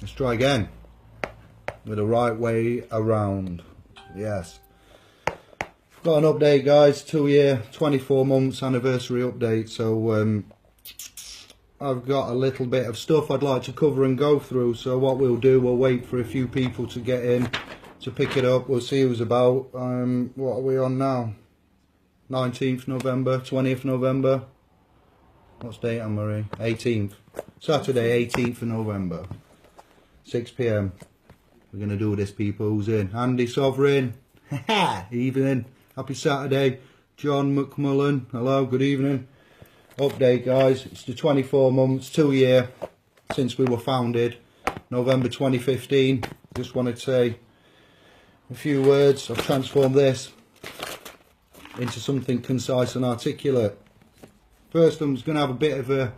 Let's try again with the right way around. Yes. Got an update, guys. 2-year, 24 months anniversary update. So I've got a little bit of stuff I'd like to cover and go through. So what we'll do, we'll wait for a few people to get in to pick it up. We'll see who's about. What are we on now? 19th November, 20th November. What's date, Anne-Marie? 18th. Saturday, 18th of November. 6 PM. We're going to do this, people. Who's in? Andy Sovereign. Evening. Happy Saturday. John McMullen. Hello, good evening. Update, guys. It's the 24 months, 2-year since we were founded. November 2015. Just wanted to say a few words. I've transformed this into something concise and articulate. First, I'm just going to have a bit of a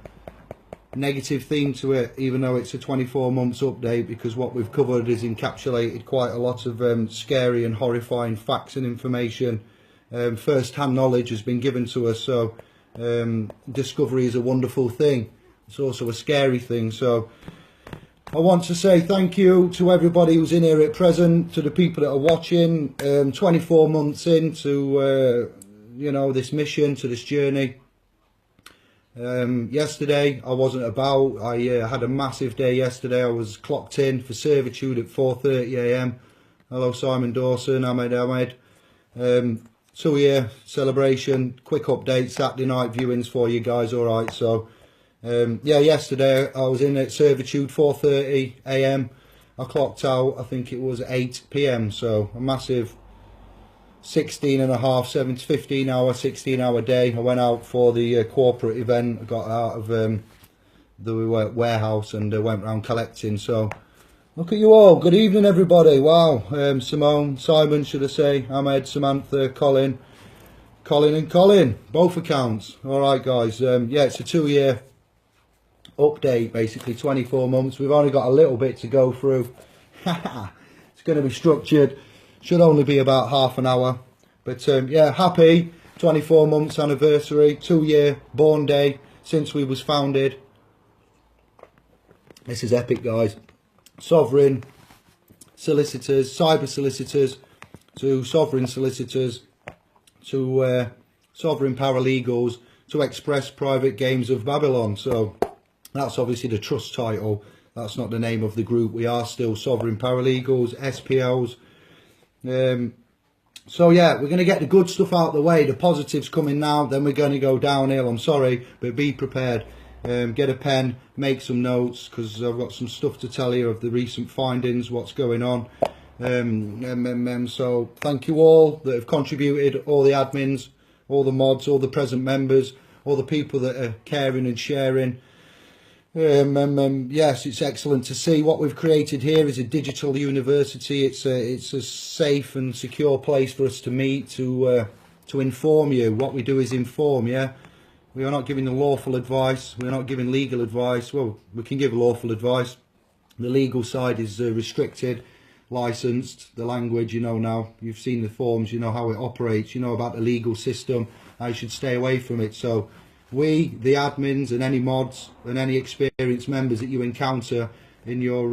negative theme to it, even though it's a 24 months update, because what we've covered is encapsulated quite a lot of scary and horrifying facts and information. First-hand knowledge has been given to us, so discovery is a wonderful thing. It's also a scary thing. So I want to say thank you to everybody who's in here at present, to the people that are watching. 24 months into you know, this mission, to this journey. Yesterday I wasn't about. I had a massive day yesterday. I was clocked in for servitude at 4:30 AM. Hello Simon Dawson, Ahmed. 2-year celebration, quick update, Saturday night viewings for you guys. Alright, so yeah, yesterday I was in at servitude 4:30 AM. I clocked out, I think it was 8 PM, so a massive 16 hour 16 hour day. I went out for the corporate event. I got out of the warehouse and went around collecting. So look at you all. Good evening, everybody. Wow. Simone, Simon, should I say, Ahmed, Samantha, Colin and Colin, both accounts. All right, guys. Yeah, it's a 2-year update, basically 24 months. We've only got a little bit to go through. It's going to be structured. Should only be about half an hour. But yeah, happy 24 months anniversary, 2-year born day since we was founded. This is epic, guys. Sovereign solicitors, cyber solicitors, to sovereign solicitors, to sovereign paralegals, to Express Private Games of Babylon. So that's obviously the trust title. That's not the name of the group. We are still sovereign paralegals, S.P.L'S. So yeah, we're going to get the good stuff out of the way. The positives coming now, then we're going to go downhill. I'm sorry, but be prepared. Get a pen, make some notes, because I've got some stuff to tell you of the recent findings, what's going on. So thank you all that have contributed, all the admins, all the mods, all the present members, all the people that are caring and sharing. Yes, it's excellent to see. What we've created here is a digital university. It's a safe and secure place for us to meet, to inform you. What we do is inform. Yeah, we are not giving the lawful advice. We're not giving legal advice. Well, we can give lawful advice. The legal side is restricted, licensed. The language, you know now. You've seen the forms. You know how it operates. You know about the legal system. I should stay away from it. So we, the admins, and any mods and any experienced members that you encounter in your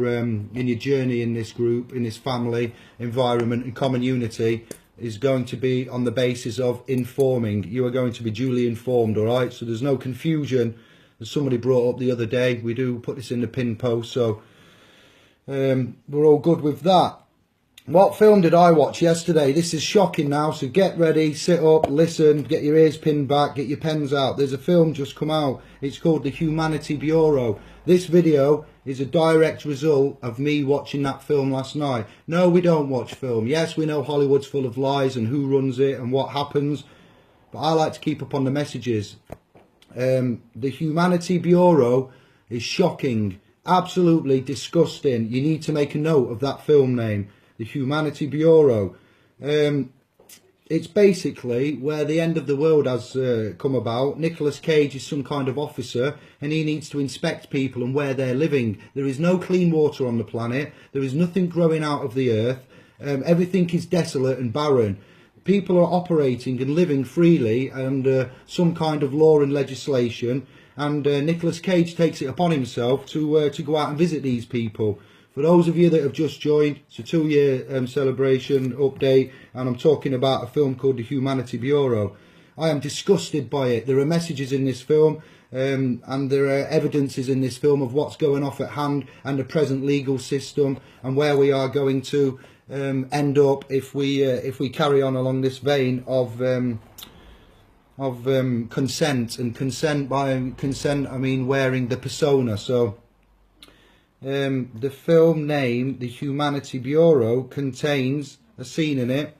journey in this group, in this family environment and common unity, is going to be on the basis of informing. You are going to be duly informed, all right? So there's no confusion, as somebody brought up the other day. We do put this in the pin post, so we're all good with that. What film did I watch yesterday? This is shocking now, so get ready, sit up, listen, get your ears pinned back, get your pens out. There's a film just come out. It's called The Humanity Bureau. This video is a direct result of me watching that film last night. No, we don't watch film. Yes, we know Hollywood's full of lies and who runs it and what happens, but I like to keep up on the messages. The Humanity Bureau is shocking, absolutely disgusting. You need to make a note of that film name. The Humanity Bureau. It's basically where the end of the world has come about. Nicolas Cage is some kind of officer and he needs to inspect people and where they're living. There is no clean water on the planet. There is nothing growing out of the earth. Everything is desolate and barren. People are operating and living freely under some kind of law and legislation, and Nicolas Cage takes it upon himself to go out and visit these people For those of you that have just joined, it's a 2-year celebration update, and I'm talking about a film called The Humanity Bureau. I am disgusted by it. There are messages in this film, and there are evidences in this film of what's going off at hand and the present legal system and where we are going to end up if we carry on along this vein of consent. And consent, by consent I mean wearing the persona. So the film name, The Humanity Bureau, contains a scene in it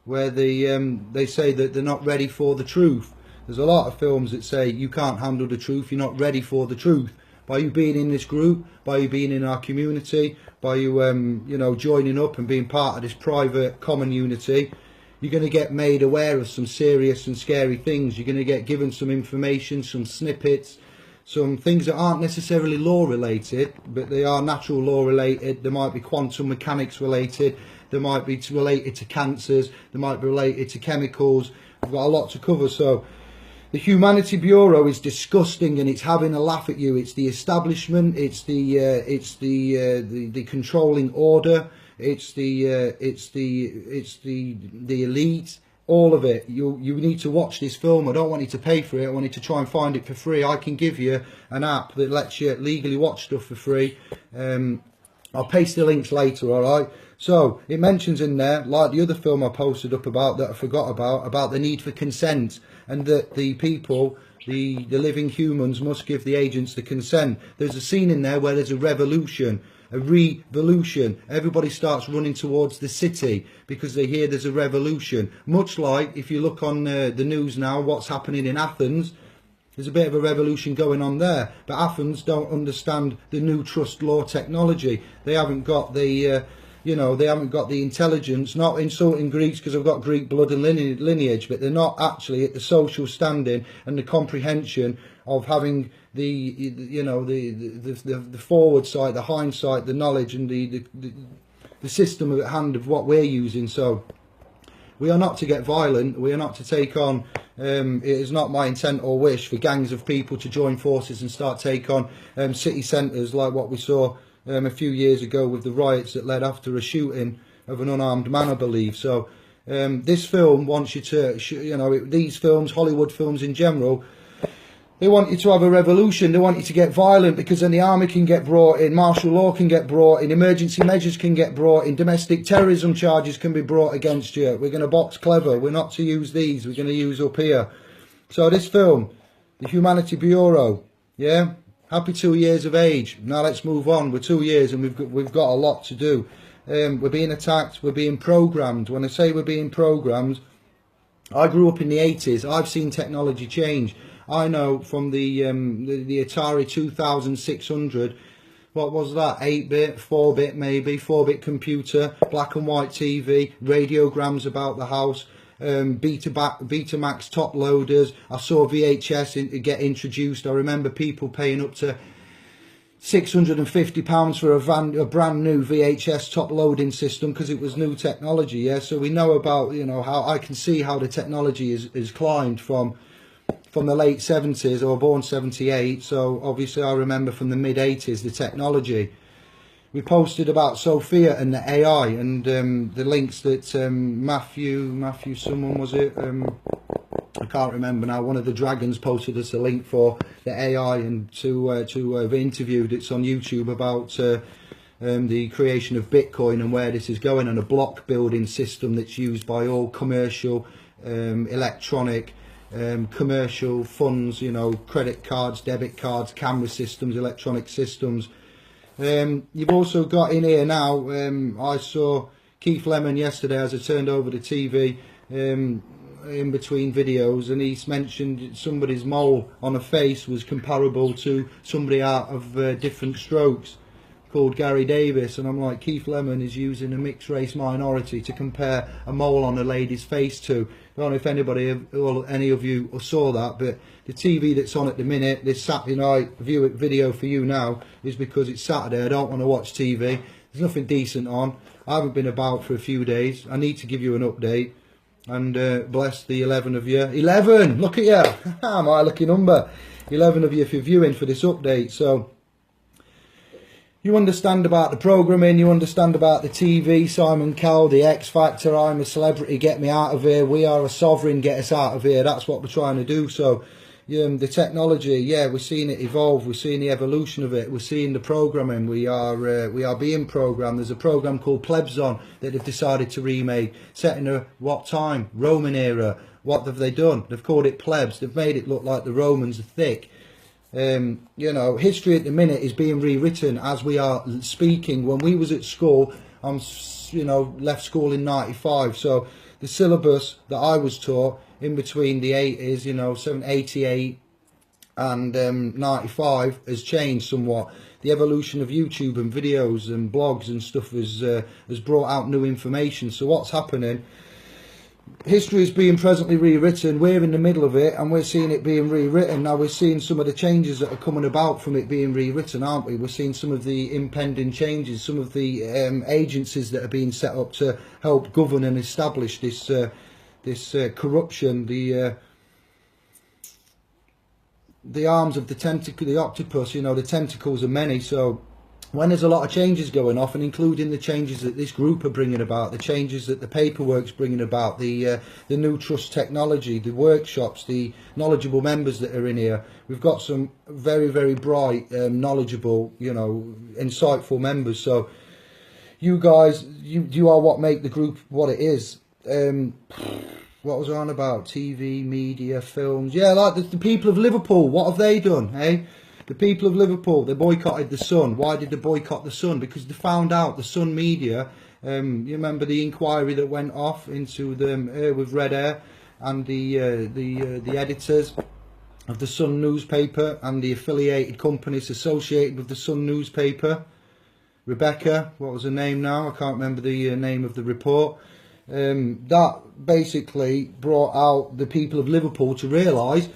where they say that they're not ready for the truth. There's a lot of films that say you can't handle the truth, you're not ready for the truth. By you being in this group, by you being in our community, by you you know, joining up and being part of this private common unity, you're going to get made aware of some serious and scary things. You're going to get given some information, some snippets, some things that aren't necessarily law related, but they are natural law related. They might be quantum mechanics related, they might be related to cancers, they might be related to chemicals. We've got a lot to cover. So the Humanity Bureau is disgusting, and it's having a laugh at you. It's the establishment, it's the controlling order, it's the elite. All of it. You need to watch this film. I don't want you to pay for it. I want you to try and find it for free. I can give you an app that lets you legally watch stuff for free. I'll paste the links later, alright? So, it mentions in there, like the other film I posted up about that I forgot about the need for consent, and that the people, the living humans, must give the agents the consent. There's a scene in there where there's a revolution. A revolution. Everybody starts running towards the city because they hear there's a revolution. Much like, if you look on the news now, what's happening in Athens, there's a bit of a revolution going on there. But Athens don't understand the new trust law technology. They haven't got the, you know, they haven't got the intelligence. Not insulting Greeks because I've got Greek blood and lineage, but they're not actually at the social standing and the comprehension of having the, you know, the forward sight, the hindsight, the knowledge, and the system at hand of what we're using. So we are not to get violent. We are not to take on. It is not my intent or wish for gangs of people to join forces and start take on city centres like what we saw a few years ago with the riots that led after a shooting of an unarmed man, I believe. So this film wants you to, you know, these films, Hollywood films in general, they want you to have a revolution. They want you to get violent, because then the army can get brought in, martial law can get brought in, emergency measures can get brought in, domestic terrorism charges can be brought against you. We're going to box clever. We're not to use these. We're going to use up here. So this film, The Humanity Bureau, yeah, happy 2 years of age. Now let's move on. We're 2 years and we've got a lot to do. We're being attacked. We're being programmed. When I say we're being programmed, I grew up in the 80s. I've seen technology change. I know from the Atari 2600, what was that, 8-bit, 4-bit maybe, 4-bit computer, black and white TV, radiograms about the house, Betamax top loaders. I saw VHS get introduced. I remember people paying up to £650 for a brand new VHS top loading system because it was new technology. Yeah, so we know about, you know, how I can see how the technology is climbed from the late 70s. I was born 78, so obviously I remember from the mid 80s the technology. We posted about Sophia and the AI and the links that Matthew someone was it, I can't remember now, one of the dragons posted us a link for the AI, and to have interviewed, it's on YouTube, about the creation of Bitcoin and where this is going, and a block building system that's used by all commercial electronic commercial funds, you know, credit cards, debit cards, camera systems, electronic systems. You've also got in here now, I saw Keith Lemon yesterday as I turned over the TV in between videos, and he's mentioned somebody's mole on a face was comparable to somebody out of Different Strokes called Gary Davis, and I'm like, Keith Lemon is using a mixed race minority to compare a mole on a lady's face to. I don't know if anybody or any of you saw that, but the TV that's on at the minute, this Saturday night video for you now, is because it's Saturday. I don't want to watch TV. There's nothing decent on. I haven't been about for a few days. I need to give you an update. And bless the 11 of you. 11! Look at you! My lucky number. 11 of you for viewing for this update. So You understand about the programming, you understand about the TV, Simon Cowell, the X Factor, I'm a celebrity, get me out of here, we are a sovereign, get us out of here. That's what we're trying to do. So the technology, yeah, we're seeing it evolve, we're seeing the evolution of it, we're seeing the programming, we are being programmed. There's a program called S.P.L'S on that they've decided to remake, set in a what time? Roman era. What have they done? They've called it S.P.L'S. They've made it look like the Romans are thick. You know, history at the minute is being rewritten as we are speaking. When we was at school, you know, left school in '95, so the syllabus that I was taught in between the 80s, you know, 88 and 95 has changed somewhat. The evolution of YouTube and videos and blogs and stuff has brought out new information. So what's happening? History is being presently rewritten. We're in the middle of it, and we're seeing it being rewritten. Now we're seeing some of the changes that are coming about from it being rewritten, aren't we? We're seeing some of the impending changes, some of the agencies that are being set up to help govern and establish this corruption, the arms of the tentacle, the octopus. You know, the tentacles are many. So when there's a lot of changes going off, and including the changes that this group are bringing about, the changes that the paperwork's bringing about, the new trust technology, the workshops, the knowledgeable members that are in here, we've got some very, very bright, knowledgeable, you know, insightful members. So you guys, you are what make the group what it is. What was I on about? TV, media, films. Yeah, like the people of Liverpool, what have they done, eh? The people of Liverpool, they boycotted the Sun. Why did they boycott the Sun? Because they found out the Sun media, you remember the inquiry that went off into them with Red Air and the editors of the Sun newspaper and the affiliated companies associated with the Sun newspaper. Rebecca, what was her name now? I can't remember the name of the report. That basically brought out the people of Liverpool to realise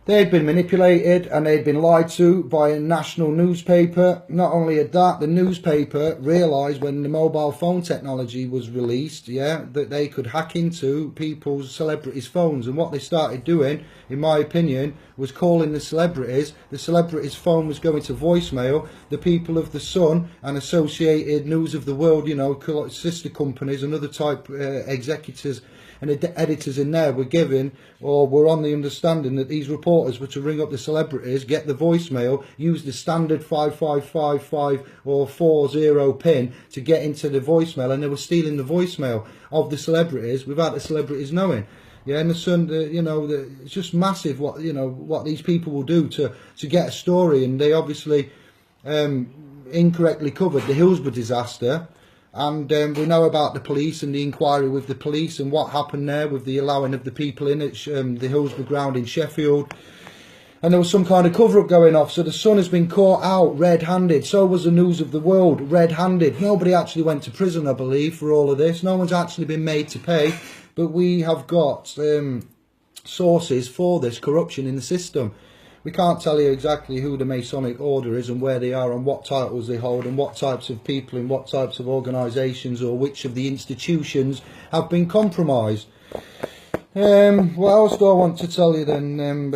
they'd been manipulated and they'd been lied to by a national newspaper. Not only at that, the newspaper realised when the mobile phone technology was released, yeah, that they could hack into people's celebrities' phones. And what they started doing, in my opinion, was calling the celebrities. The celebrities' phone was going to voicemail. The people of the Sun and Associated News of the World, you know, sister companies and other type executors and the editors in there were given, or were on the understanding that these reporters were to ring up the celebrities, get the voicemail, use the standard 5555 or 40 pin to get into the voicemail, and they were stealing the voicemail of the celebrities without the celebrities knowing. Yeah, and the Sun, you know, it's just massive what, you know, what these people will do to get a story. And they obviously incorrectly covered the Hillsborough disaster. And we know about the police and the inquiry with the police and what happened there with the allowing of the people in at the Hillsborough ground in Sheffield. And there was some kind of cover-up going off. So the Sun has been caught out red-handed. So was the News of the World red-handed. Nobody actually went to prison, I believe, for all of this. No one's actually been made to pay. But we have got sources for this corruption in the system. We can't tell you exactly who the Masonic Order is and where they are and what titles they hold and what types of people and what types of organisations or which of the institutions have been compromised. What else do I want to tell you then?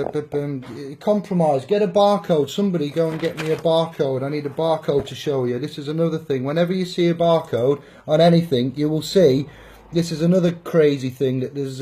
Compromise. Get a barcode. Somebody go and get me a barcode. I need a barcode to show you. This is another thing. Whenever you see a barcode on anything, you will see. This is another crazy thing, that there's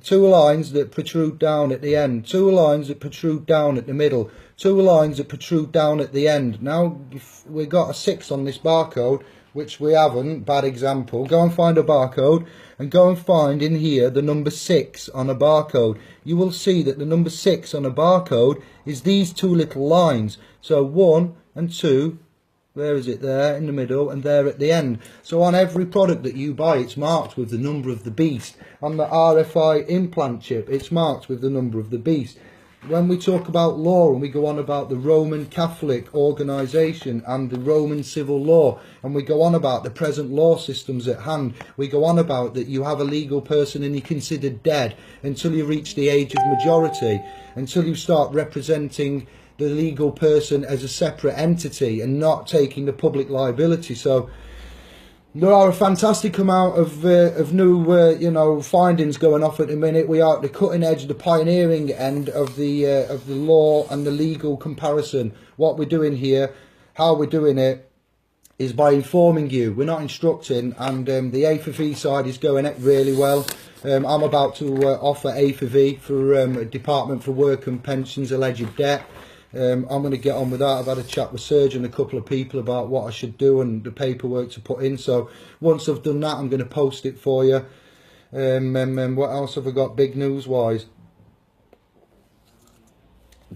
two lines that protrude down at the end, two lines that protrude down at the middle, two lines that protrude down at the end. Now, if we got a 6 on this barcode, which we haven't, bad example, go and find a barcode and go and find in here the number 6 on a barcode. You will see that the number 6 on a barcode is these two little lines. So 1 and 2. Where is it? There in the middle and there at the end. So on every product that you buy, it's marked with the number of the beast. On the RFI implant chip, it's marked with the number of the beast. When we talk about law and we go on about the Roman Catholic organisation and the Roman civil law, and we go on about the present law systems at hand, we go on about that you have a legal person and you're considered dead until you reach the age of majority, until you start representing the legal person as a separate entity and not taking the public liability. So there are a fantastic amount of new you know, findings going off at the minute. We are at the cutting edge, the pioneering end of the law and the legal comparison. What we're doing here, how we're doing it is by informing you. We're not instructing, and the A4V side is going really well. I'm about to offer A4V for Department for Work and Pensions Alleged Debt. I'm going to get on with that. I've had a chat with Serge and a couple of people about what I should do and the paperwork to put in. So once I've done that, I'm going to post it for you. What else have I got big news wise?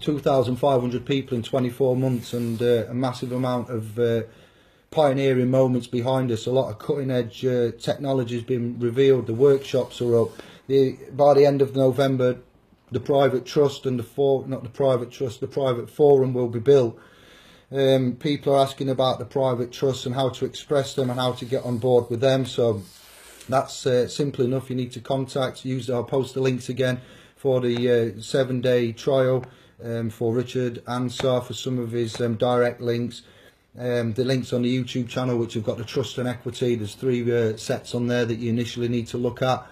2,500 people in 24 months, and a massive amount of pioneering moments behind us. A lot of cutting edge technology has been revealed. The workshops are up. By the end of November, the private trust and the private forum will be built. People are asking about the private trusts and how to express them and how to get on board with them. So that's simple enough. You need to I'll post the links again for the 7-day trial for Richard Ansar for some of his direct links. The links on the YouTube channel, which have got the trust and equity. There's 3 sets on there that you initially need to look at.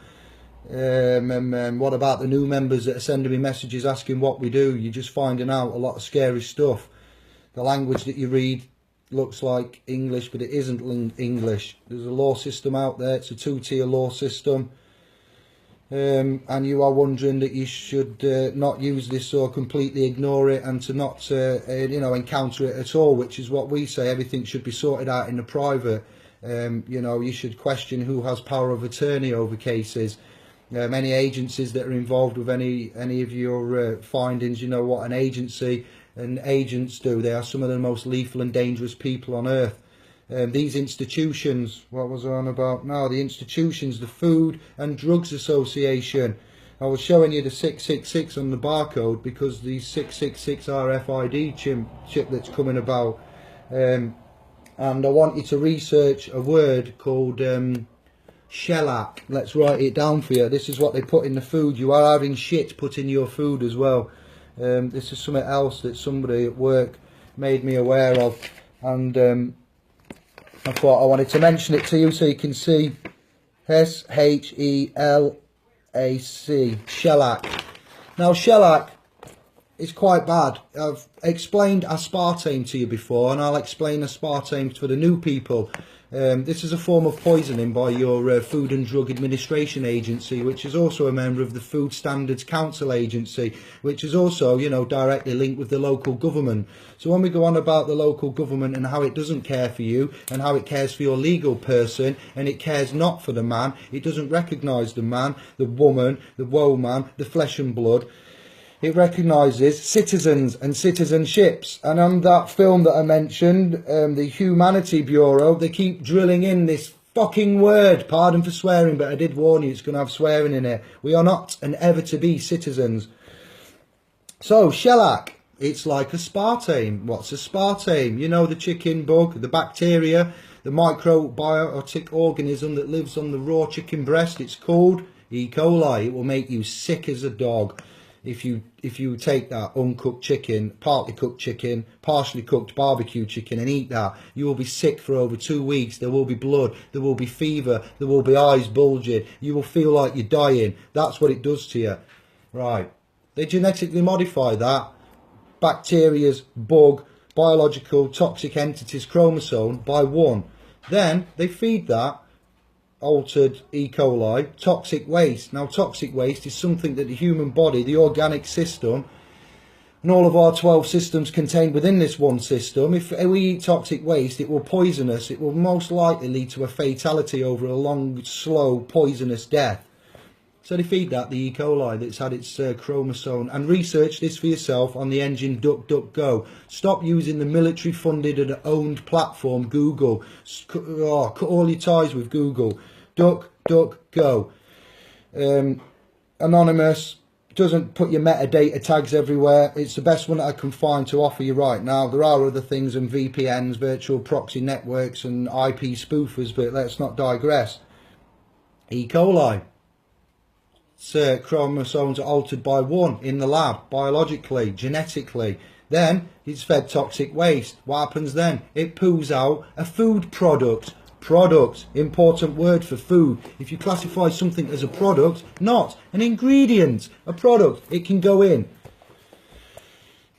What about the new members that are sending me messages asking what we do? You're just finding out a lot of scary stuff. The language that you read looks like English, but it isn't English. There's a law system out there. It's a 2-tier law system. And you are wondering that you should not use this or completely ignore it, and to not encounter it at all, which is what we say. Everything should be sorted out in the private. You should question who has power of attorney over cases. Any agencies that are involved with any of your findings, you know what an agency and agents do. They are some of the most lethal and dangerous people on earth. These institutions, what was I on about now? The institutions, the Food and Drugs Association. I was showing you the 666 on the barcode because the 666 RFID chip that's coming about. And I want you to research a word called shellac. Let's write it down for you. This is what they put in the food. You are having shit put in your food as well. This is something else that somebody at work made me aware of, and I thought I wanted to mention it to you so you can see. S-H-E-L-A-C, shellac. Now shellac is quite bad. I've explained aspartame to you before, and I'll explain aspartame for the new people. This is a form of poisoning by your Food and Drug Administration Agency, which is also a member of the Food Standards Council Agency, which is also, directly linked with the local government. So when we go on about the local government and how it doesn't care for you and how it cares for your legal person and it cares not for the man, it doesn't recognise the man, the woman, the woman, the flesh and blood. It recognises citizens and citizenships. And on that film that I mentioned, the Humanity Bureau, they keep drilling in this fucking word. Pardon for swearing, but I did warn you it's going to have swearing in it. We are not and ever to be citizens. So, shellac. It's like aspartame. What's aspartame? You know, the chicken bug, the bacteria, the microbiotic organism that lives on the raw chicken breast. It's called E. coli. It will make you sick as a dog. If you take that uncooked chicken, partly cooked chicken, partially cooked barbecue chicken and eat that, you will be sick for over 2 weeks. There will be blood, there will be fever, there will be eyes bulging, you will feel like you're dying. That's what it does to you. Right. They genetically modify that bacteria's bug, biological toxic entities chromosome by 1. Then they feed that altered E. coli toxic waste. Now toxic waste is something that the human body, the organic system, and all of our 12 systems contained within this one system, if we eat toxic waste, it will poison us. It will most likely lead to a fatality over a long, slow, poisonous death. So they feed that, the E. coli that's had its chromosome. And research this for yourself on the engine DuckDuckGo. Stop using the military funded and owned platform Google. Cut all your ties with Google. DuckDuckGo. Anonymous. Doesn't put your metadata tags everywhere. It's the best one that I can find to offer you right now. There are other things and VPNs, virtual proxy networks and IP spoofers, but let's not digress. E. coli. Chromosomes are altered by 1 in the lab, biologically, genetically. Then it's fed toxic waste. What happens then? It poos out a food product. Product, important word for food. If you classify something as a product, not an ingredient, a product, it can go in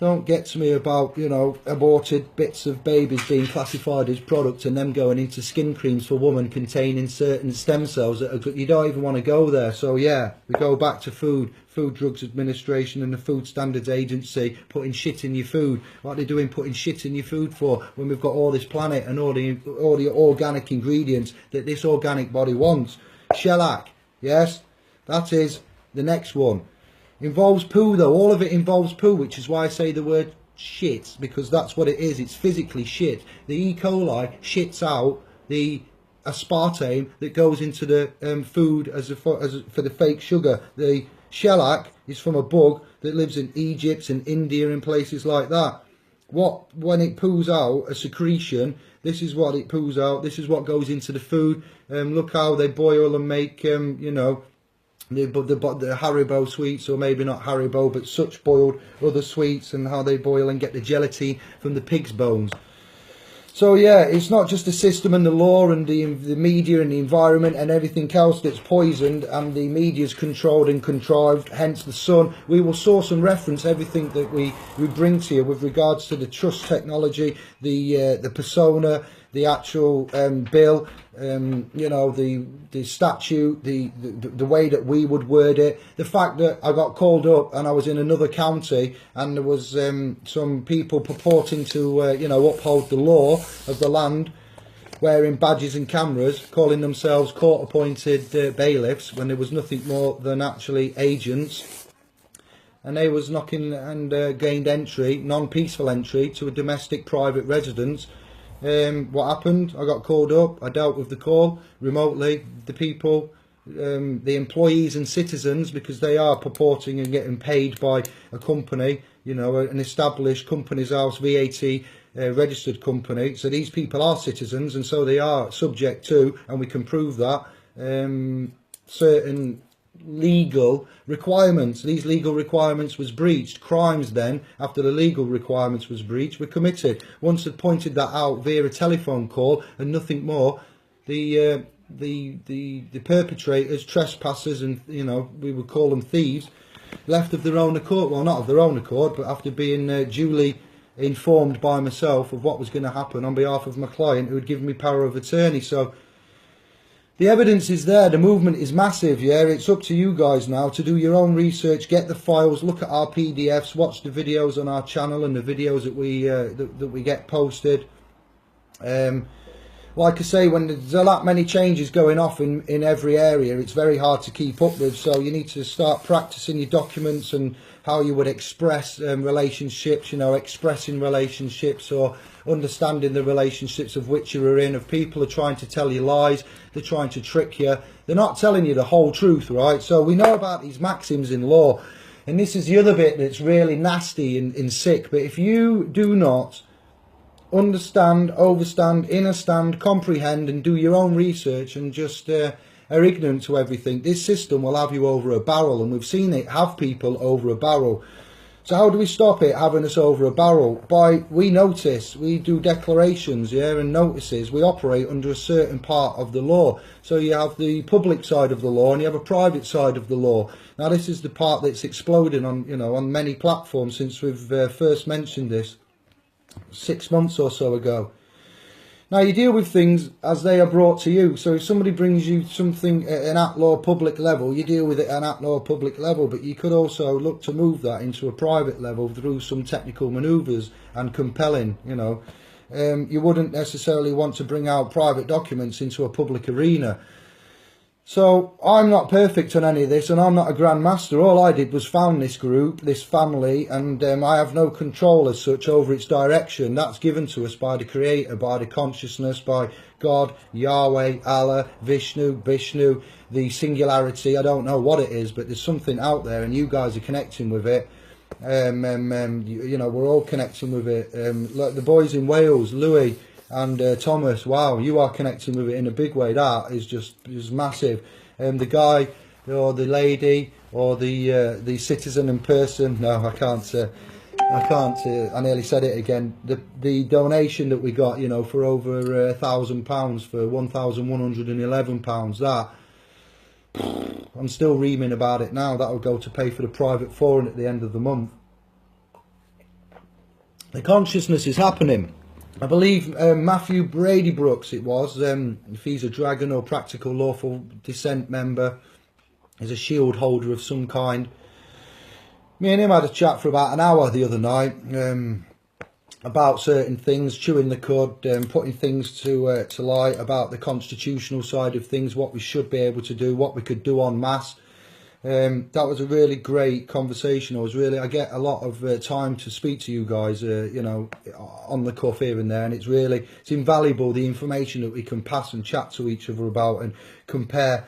Don't get to me about, you know, aborted bits of babies being classified as products and them going into skin creams for women containing certain stem cells that are good. You don't even want to go there. So yeah, we go back to Food Drugs Administration and the Food Standards Agency putting shit in your food. What are they doing putting shit in your food for when we've got all this planet and all the organic ingredients that this organic body wants? Shellac, yes, that is the next one. Involves poo though, all of it involves poo, which is why I say the word shit, because that's what it is. It's physically shit. The E. coli shits out the aspartame that goes into the food for the fake sugar. The shellac is from a bug that lives in Egypt and India and places like that. When it poos out a secretion, this is what it poos out. This is what goes into the food. Look how they boil and make you know, the Haribo sweets, or maybe not Haribo, but such boiled other sweets, and how they boil and get the gelatine from the pig's bones. So yeah, it's not just the system and the law and the media and the environment and everything else that's poisoned, and the media's controlled and contrived, hence the sun. We will source and reference everything that we bring to you with regards to the trust technology, the persona, the actual bill, you know, the statute, the way that we would word it. The fact that I got called up and I was in another county and there was some people purporting to, you know, uphold the law of the land, wearing badges and cameras, calling themselves court-appointed bailiffs when there was nothing more than actually agents. And they was knocking and gained entry, non-peaceful entry, to a domestic private residence. What happened? I got called up. I dealt with the call remotely. The people, the employees and citizens, because they are purporting and getting paid by a company, you know, an established Companies House VAT registered company. So these people are citizens, and so they are subject to, and we can prove that, certain legal requirements. These legal requirements was breached. Crimes then, after the legal requirements was breached, were committed. Once had pointed that out via a telephone call and nothing more, the perpetrators, trespassers, and, you know, we would call them thieves, left of their own accord. Well, not of their own accord, but after being duly informed by myself of what was going to happen on behalf of my client, who had given me power of attorney. So the evidence is there. The movement is massive. Yeah, it's up to you guys now to do your own research, get the files, look at our PDFs, watch the videos on our channel and the videos that we get posted. Like I say, when there's a lot many changes going off in every area, it's very hard to keep up with. So you need to start practicing your documents and how you would express relationships, you know, expressing relationships, or understanding the relationships of which you are in. If people are trying to tell you lies, they're trying to trick you, they're not telling you the whole truth, right? So we know about these maxims in law, and this is the other bit that's really nasty and sick. But if you do not understand, overstand, understand, comprehend, and do your own research, and just are ignorant to everything, this system will have you over a barrel, and we've seen it have people over a barrel. So how do we stop it having us over a barrel? We notice, we do declarations, yeah, and notices. We operate under a certain part of the law. So you have the public side of the law and you have a private side of the law. Now this is the part that's exploding on, you know, on many platforms since we've first mentioned this 6 months or so ago. Now you deal with things as they are brought to you. So if somebody brings you something at an at-law public level, you deal with it at an at-law public level. But you could also look to move that into a private level through some technical manoeuvres and compelling, you know. You wouldn't necessarily want to bring out private documents into a public arena. So I'm not perfect on any of this, and I'm not a Grand Master. All I did was found this group, this family, and I have no control as such over its direction. That's given to us by the Creator, by the consciousness, by God, Yahweh, Allah, Vishnu, the singularity. I don't know what it is, but there's something out there, and you guys are connecting with it. You know, we're all connecting with it. Like the boys in Wales, Louis and Thomas, wow, you are connecting with it in a big way. That is massive. The guy or the lady or the citizen in person, no, I can't, I nearly said it again. The donation that we got, you know, for over £1,000, for £1,111, that, I'm still reaming about it now. That will go to pay for the private forum at the end of the month. The consciousness is happening. I believe Matthew Brady Brooks, it was, if he's a dragon or practical lawful descent member, is a shield holder of some kind. Me and him had a chat for about an hour the other night about certain things, chewing the cud, putting things to light about the constitutional side of things, what we should be able to do, what we could do en masse. That was a really great conversation. I get a lot of time to speak to you guys, you know, on the cuff here and there, and it's invaluable, the information that we can pass and chat to each other about and compare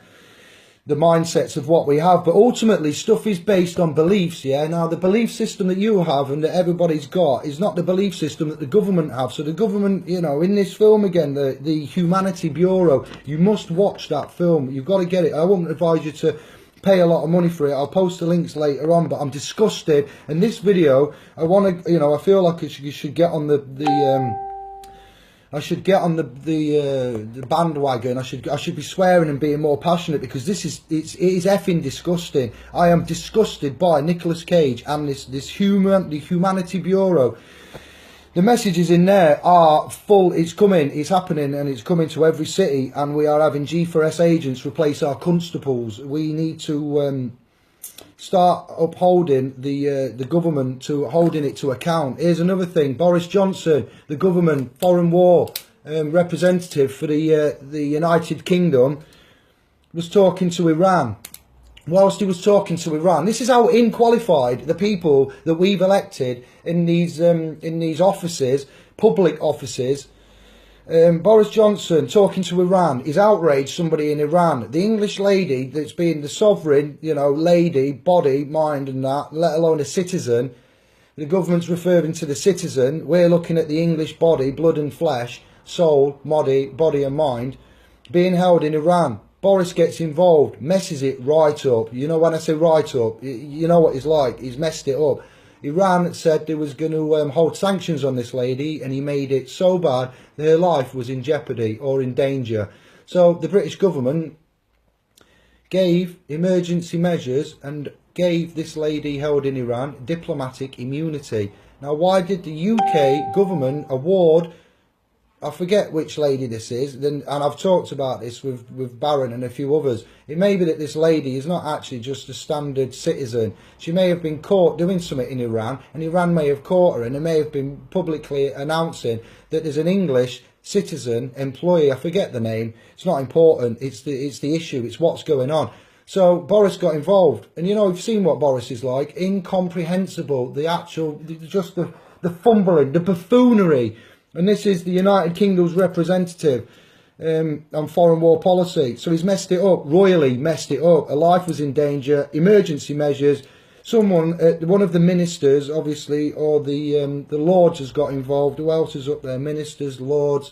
the mindsets of what we have. But ultimately, stuff is based on beliefs, yeah? Now, the belief system that you have and that everybody's got is not the belief system that the government have. So the government, you know, in this film again, the Humanity Bureau, you must watch that film. You've got to get it. I wouldn't advise you to pay a lot of money for it. I'll post the links later on, but I'm disgusted. And this video, I want to, you know, I feel like you should get on the bandwagon. I should be swearing and being more passionate, because it is effing disgusting. I am disgusted by Nicolas Cage and the Humanity Bureau. The messages in there are full. It's coming, it's happening, and it's coming to every city. And we are having G4S agents replace our constables. We need to start upholding the government, to holding it to account. Here's another thing: Boris Johnson, the government foreign war representative for the United Kingdom, was talking to Iran. Whilst he was talking to Iran, this is how unqualified the people that we've elected in these offices, public offices. Boris Johnson talking to Iran is outraged somebody in Iran. The English lady that's being the sovereign, you know, lady, body, mind and that, let alone a citizen. The government's referring to the citizen. We're looking at the English body, blood and flesh, soul, body and mind, being held in Iran. Boris gets involved, messes it right up. You know, when I say right up, you know what he's like. He's messed it up. Iran said they was going to hold sanctions on this lady, and he made it so bad that her life was in jeopardy or in danger. So the British government gave emergency measures and gave this lady held in Iran diplomatic immunity. Now, why did the UK government award, I forget which lady this is, and I've talked about this with Barron and a few others. It may be that this lady is not actually just a standard citizen. She may have been caught doing something in Iran, and Iran may have caught her, and they may have been publicly announcing that there's an English citizen employee. I forget the name. It's not important. It's the issue. It's what's going on. So Boris got involved, and you know, we've seen what Boris is like. Incomprehensible. Just the fumbling, the buffoonery. And this is the United Kingdom's representative on foreign war policy. So he's messed it up, royally messed it up. Her life was in danger, emergency measures. Someone, one of the ministers, obviously, or the lords has got involved. Who else is up there? Ministers, lords,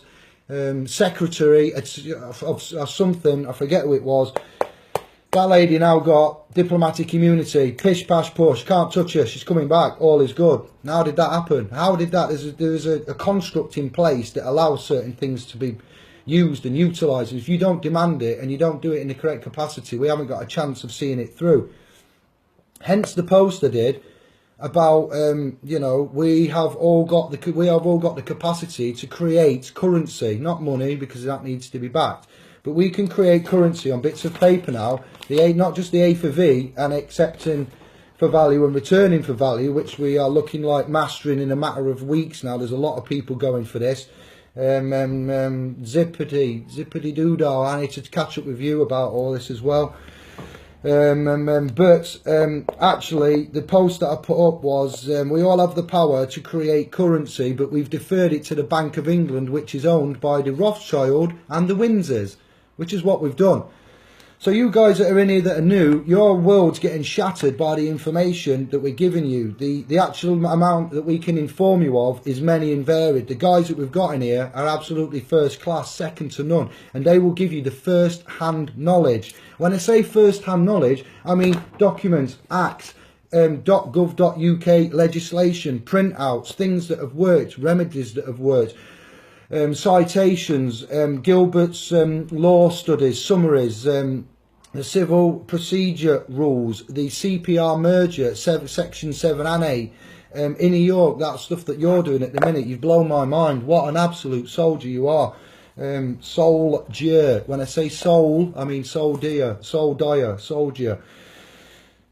secretary of something. I forget who it was. That lady now got diplomatic immunity. Pish, pash, push. Can't touch her. She's coming back. All is good. Now, how did that happen? How did that? There's a construct in place that allows certain things to be used and utilised. And if you don't demand it and you don't do it in the correct capacity, we haven't got a chance of seeing it through. Hence the post I did about, you know, we have all got the capacity to create currency, not money, because that needs to be backed. But we can create currency on bits of paper now, not just the A for V, and accepting for value and returning for value, which we are looking like mastering in a matter of weeks now. There's a lot of people going for this. Zippity doodah. I need to catch up with you about all this as well. Actually, the post that I put up was, we all have the power to create currency, but we've deferred it to the Bank of England, which is owned by the Rothschild and the Windsors. Which is what we've done. So you guys that are in here that are new, your world's getting shattered by the information that we're giving you. The actual amount that we can inform you of is many and varied. The guys that we've got in here are absolutely first class, second to none. And they will give you the first-hand knowledge. When I say first-hand knowledge, I mean documents, acts, .gov.uk legislation, printouts, things that have worked, remedies that have worked. Citations, Gilbert's law studies, summaries, the civil procedure rules, the CPR merger, section 7 and 8, in New York, that stuff that you're doing at the minute, you've blown my mind. What an absolute soldier you are. Soldier. When I say soul, I mean soldier, soldier.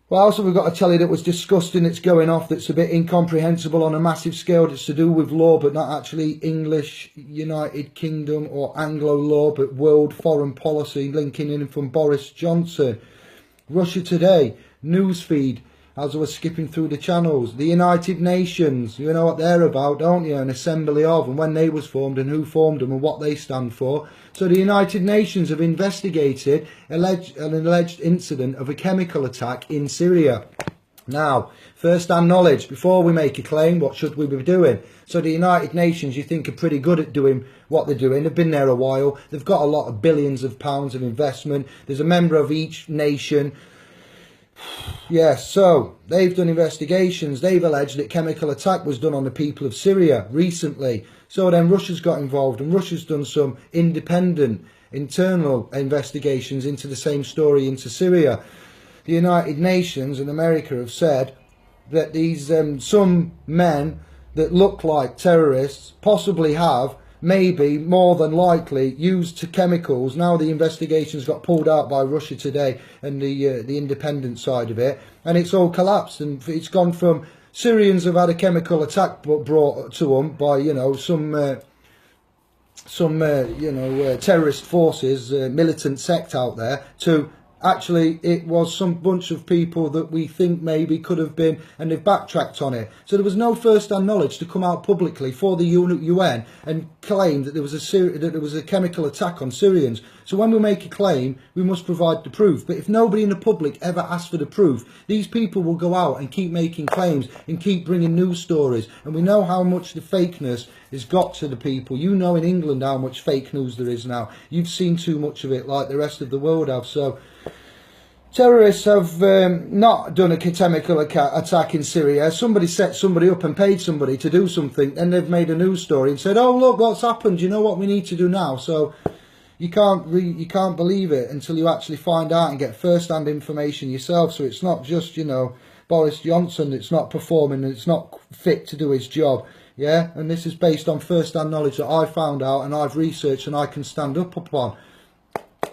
What else have we got to tell you that was disgusting, that's going off, that's a bit incomprehensible on a massive scale, that's to do with law, but not actually English, United Kingdom or Anglo law, but world foreign policy, linking in from Boris Johnson. Russia Today, newsfeed, as I was skipping through the channels. The United Nations, you know what they're about, don't you? An assembly of, and when they was formed, and who formed them, and what they stand for. So the United Nations have investigated an alleged incident of a chemical attack in Syria. Now, first-hand knowledge, before we make a claim, what should we be doing? So the United Nations, you think, are pretty good at doing what they're doing. They've been there a while. They've got a lot of billions of pounds of investment. There's a member of each nation. Yes, so they've done investigations. They've alleged that chemical attack was done on the people of Syria recently. So then Russia's got involved, and Russia's done some independent, internal investigations into the same story into Syria. The United Nations and America have said that these some men that look like terrorists possibly have, maybe more than likely, used chemicals. Now the investigations got pulled out by Russia Today and the independent side of it, and it's all collapsed, and it's gone from Syrians have had a chemical attack brought to them by some terrorist forces, militant sect out there, to actually it was some bunch of people that we think maybe could have been, and they've backtracked on it. So there was no first-hand knowledge to come out publicly for the UN and claim that there was a chemical attack on Syrians. So when we make a claim, we must provide the proof. But if nobody in the public ever asks for the proof, these people will go out and keep making claims and keep bringing news stories. And we know how much the fakeness has got to the people. You know in England how much fake news there is now. You've seen too much of it, like the rest of the world have. So terrorists have not done a chemical attack in Syria. Somebody set somebody up and paid somebody to do something, and they've made a news story and said, "Oh look, what's happened? You know what we need to do now?" So you can't believe it until you actually find out and get first-hand information yourself. So it's not just Boris Johnson that's not performing and it's not fit to do his job. Yeah, and this is based on first-hand knowledge that I found out and I've researched and I can stand up upon.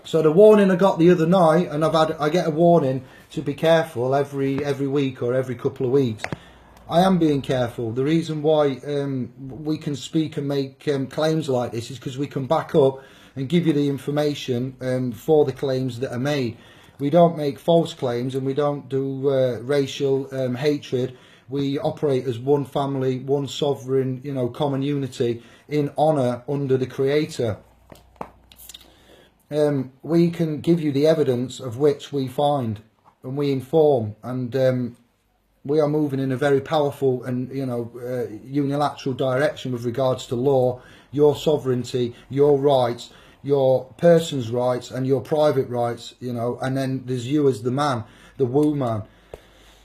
So the warning I got the other night, and I get a warning to be careful every week or every couple of weeks. I am being careful. The reason why we can speak and make claims like this is because we can back up and give you the information for the claims that are made. We don't make false claims, and we don't do racial hatred. We operate as one family, one sovereign, common unity in honour under the Creator. We can give you the evidence of which we find, and we inform, and we are moving in a very powerful and unilateral direction with regards to law, your sovereignty, your rights, your person's rights and your private rights, and then there's you as the man, the woo man.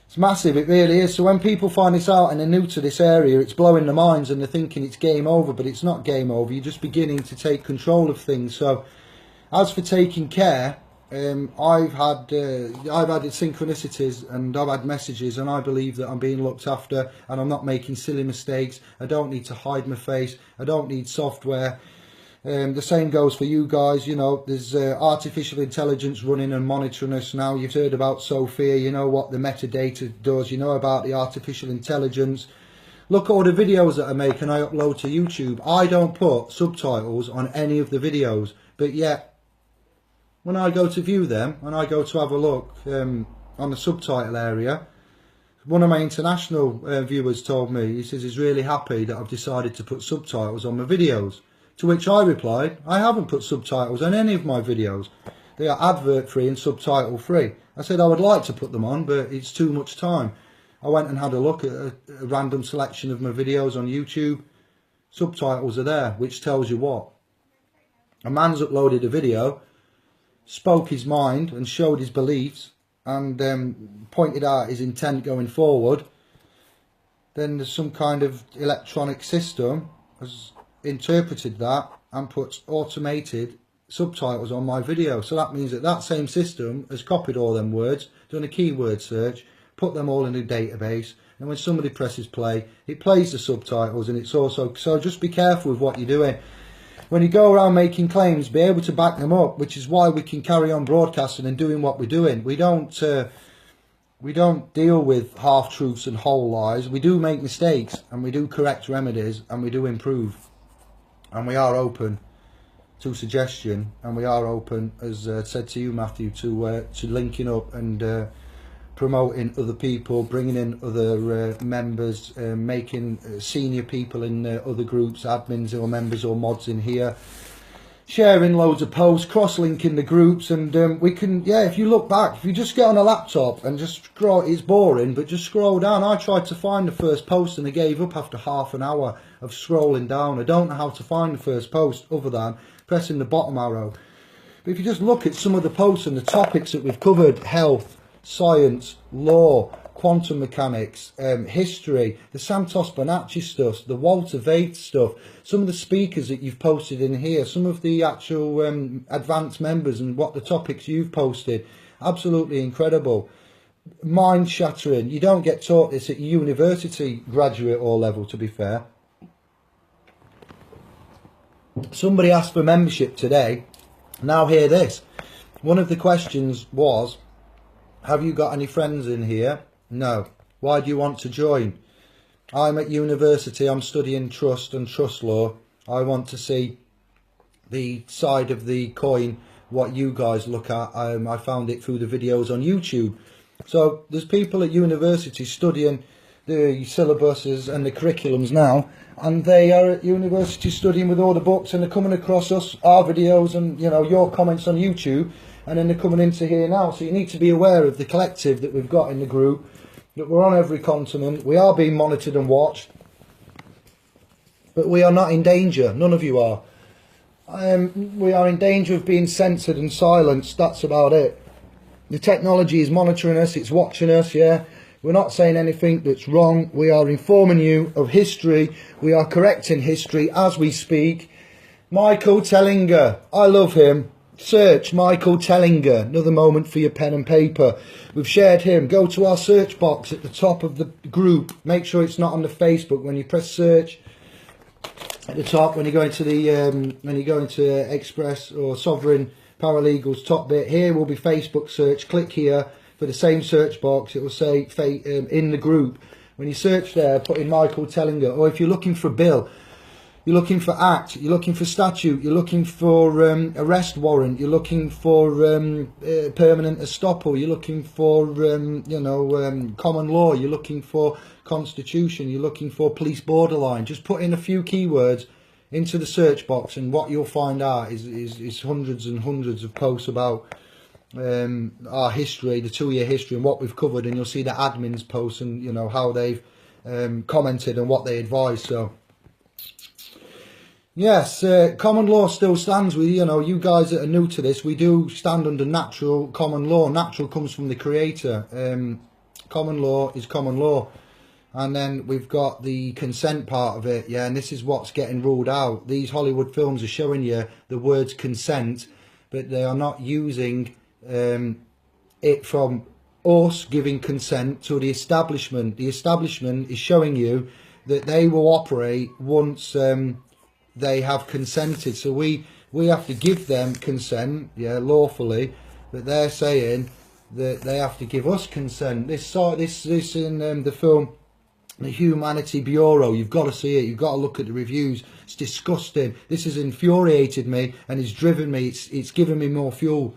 It's massive, it really is. So when people find this out and they're new to this area, it's blowing their minds and they're thinking it's game over, but it's not game over. You're just beginning to take control of things. So as for taking care, I've had synchronicities and I've had messages, and I believe that I'm being looked after and I'm not making silly mistakes. I don't need to hide my face. I don't need software. The same goes for you guys. There's artificial intelligence running and monitoring us now. You've heard about Sophia. You know what the metadata does. You know about the artificial intelligence. Look at all the videos that I make and I upload to YouTube. I don't put subtitles on any of the videos, but yet when I go to view them and I go to have a look on the subtitle area, one of my international viewers told me, he says he's really happy that I've decided to put subtitles on my videos. To which I replied, I haven't put subtitles on any of my videos. They are advert free and subtitle free. I said I would like to put them on, but it's too much time. I went and had a look at a random selection of my videos on YouTube. Subtitles are there, which tells you what? A man's uploaded a video, spoke his mind and showed his beliefs, and pointed out his intent going forward. Then there's some kind of electronic system has interpreted that and put automated subtitles on my video. So that means that that same system has copied all them words, done a keyword search, put them all in a database, and when somebody presses play, it plays the subtitles, and it's also, so just be careful with what you're doing. When you go around making claims, be able to back them up, which is why we can carry on broadcasting and doing what we're doing. We don't deal with half-truths and whole lies. We do make mistakes, and we do correct remedies, and we do improve. And we are open to suggestion, and we are open, as said to you, Matthew, to linking up and promoting other people, bringing in other members, making senior people in other groups, admins or members or mods in here, sharing loads of posts, cross-linking the groups, and we can, yeah, if you look back, if you just get on a laptop and just scroll, it's boring, but just scroll down. I tried to find the first post and I gave up after half an hour of scrolling down. I don't know how to find the first post other than pressing the bottom arrow. But if you just look at some of the posts and the topics that we've covered, health, science, law, quantum mechanics, history, the Santos Bonacci stuff, the Walter Veit stuff, some of the speakers that you've posted in here, some of the actual advanced members and what the topics you've posted, absolutely incredible. Mind shattering. You don't get taught this at university graduate or level, to be fair. Somebody asked for membership today. Now hear this. One of the questions was, have you got any friends in here? No. Why do you want to join? I'm at university, I'm studying trust and trust law. I want to see the side of the coin, what you guys look at. I found it through the videos on YouTube. So there's people at university studying the syllabuses and the curriculums now, and they are at university studying with all the books, and they're coming across us, our videos, and you know, your comments on YouTube, and then they're coming into here now. So you need to be aware of the collective that we've got in the group, that we're on every continent, we are being monitored and watched, but we are not in danger. None of you are. We are in danger of being censored and silenced. That's about it. The technology is monitoring us, it's watching us, yeah. We're not saying anything that's wrong. We are informing you of history. We are correcting history as we speak. Michael Tellinger, I love him. Search Michael Tellinger. Another moment for your pen and paper. We've shared him. Go to our search box at the top of the group. Make sure it's not on the Facebook. When you press search at the top, when you go into the Express or Sovereign Paralegals top bit, here will be Facebook search. Click here for the same search box. It will say in the group. When you search there, put in Michael Tellinger. Or if you're looking for Bill, you're looking for Act, you're looking for Statute, you're looking for Arrest Warrant, you're looking for Permanent Estoppel, you're looking for Common Law, you're looking for Constitution, you're looking for Police Borderline. Just put in a few keywords into the search box, and what you'll find out is hundreds and hundreds of posts about our history, the 2-year history, and what we've covered, and you'll see the admins posts and you know how they've commented and what they advise. So yes, common law still stands. With you guys that are new to this, we do stand under natural common law. Natural comes from the creator. Common law is common law. And then we've got the consent part of it, yeah, and this is what's getting ruled out. These Hollywood films are showing you the words consent, but they are not using it from us giving consent to the establishment. The establishment is showing you that they will operate once they have consented. So we have to give them consent, yeah, lawfully, but they're saying that they have to give us consent. This in the film The Humanity Bureau. You've got to see it. You've got to look at the reviews. It's disgusting. This has infuriated me and it's driven me. It's given me more fuel.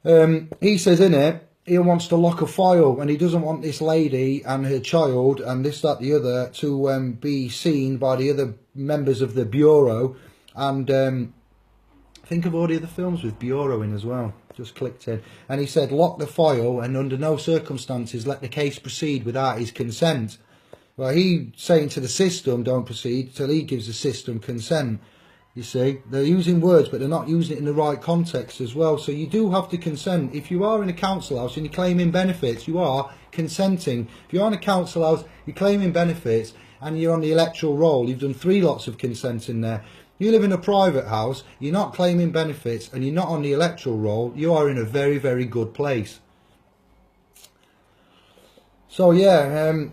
He says in it, he wants to lock a file, and he doesn't want this lady and her child and this, that, the other to be seen by the other members of the Bureau. And think of all the other films with Bureau in as well. Just clicked in. And he said, lock the file and under no circumstances let the case proceed without his consent. Well, he's saying to the system, don't proceed till he gives the system consent. You see, they're using words, but they're not using it in the right context as well. So you do have to consent. If you are in a council house and you're claiming benefits, you are consenting. If you're in a council house, you're claiming benefits, and you're on the electoral roll, you've done 3 lots of consent in there. You live in a private house, you're not claiming benefits, and you're not on the electoral roll, you are in a very, very good place. So yeah,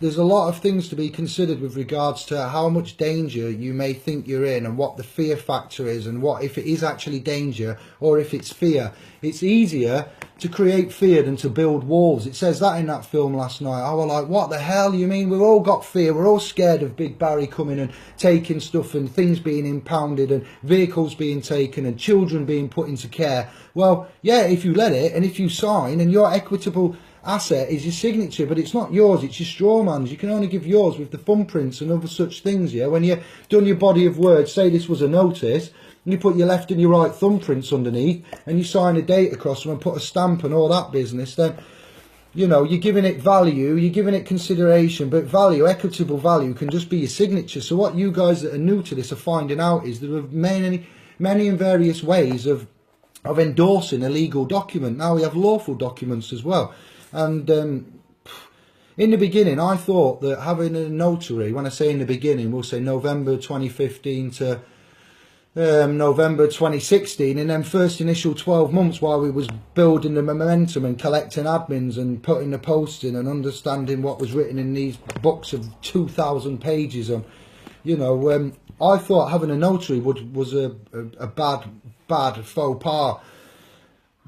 there's a lot of things to be considered with regards to how much danger you may think you're in, and what the fear factor is, and what if it is actually danger or if it's fear. It's easier to create fear than to build walls. It says that in that film last night. I was like, what the hell? You mean we've all got fear? We're all scared of Big Barry coming and taking stuff, and things being impounded, and vehicles being taken, and children being put into care. Well, yeah, if you let it, and if you sign, and your equitable asset is your signature, but it's not yours, it's your straw man's. You can only give yours with the thumbprints and other such things. Yeah, when you've done your body of words, say this was a notice, and you put your left and your right thumbprints underneath, and you sign a date across them and put a stamp and all that business, then you know you're giving it value, you're giving it consideration. But value, equitable value, can just be your signature. So what you guys that are new to this are finding out is there are many and various ways of endorsing a legal document. Now we have lawful documents as well. And in the beginning, I thought that having a notary, when I say in the beginning, we'll say November 2015 to November 2016, and then first initial 12 months while we was building the momentum and collecting admins and putting the posts in and understanding what was written in these books of 2,000 pages on, you know, I thought having a notary was a bad faux pas.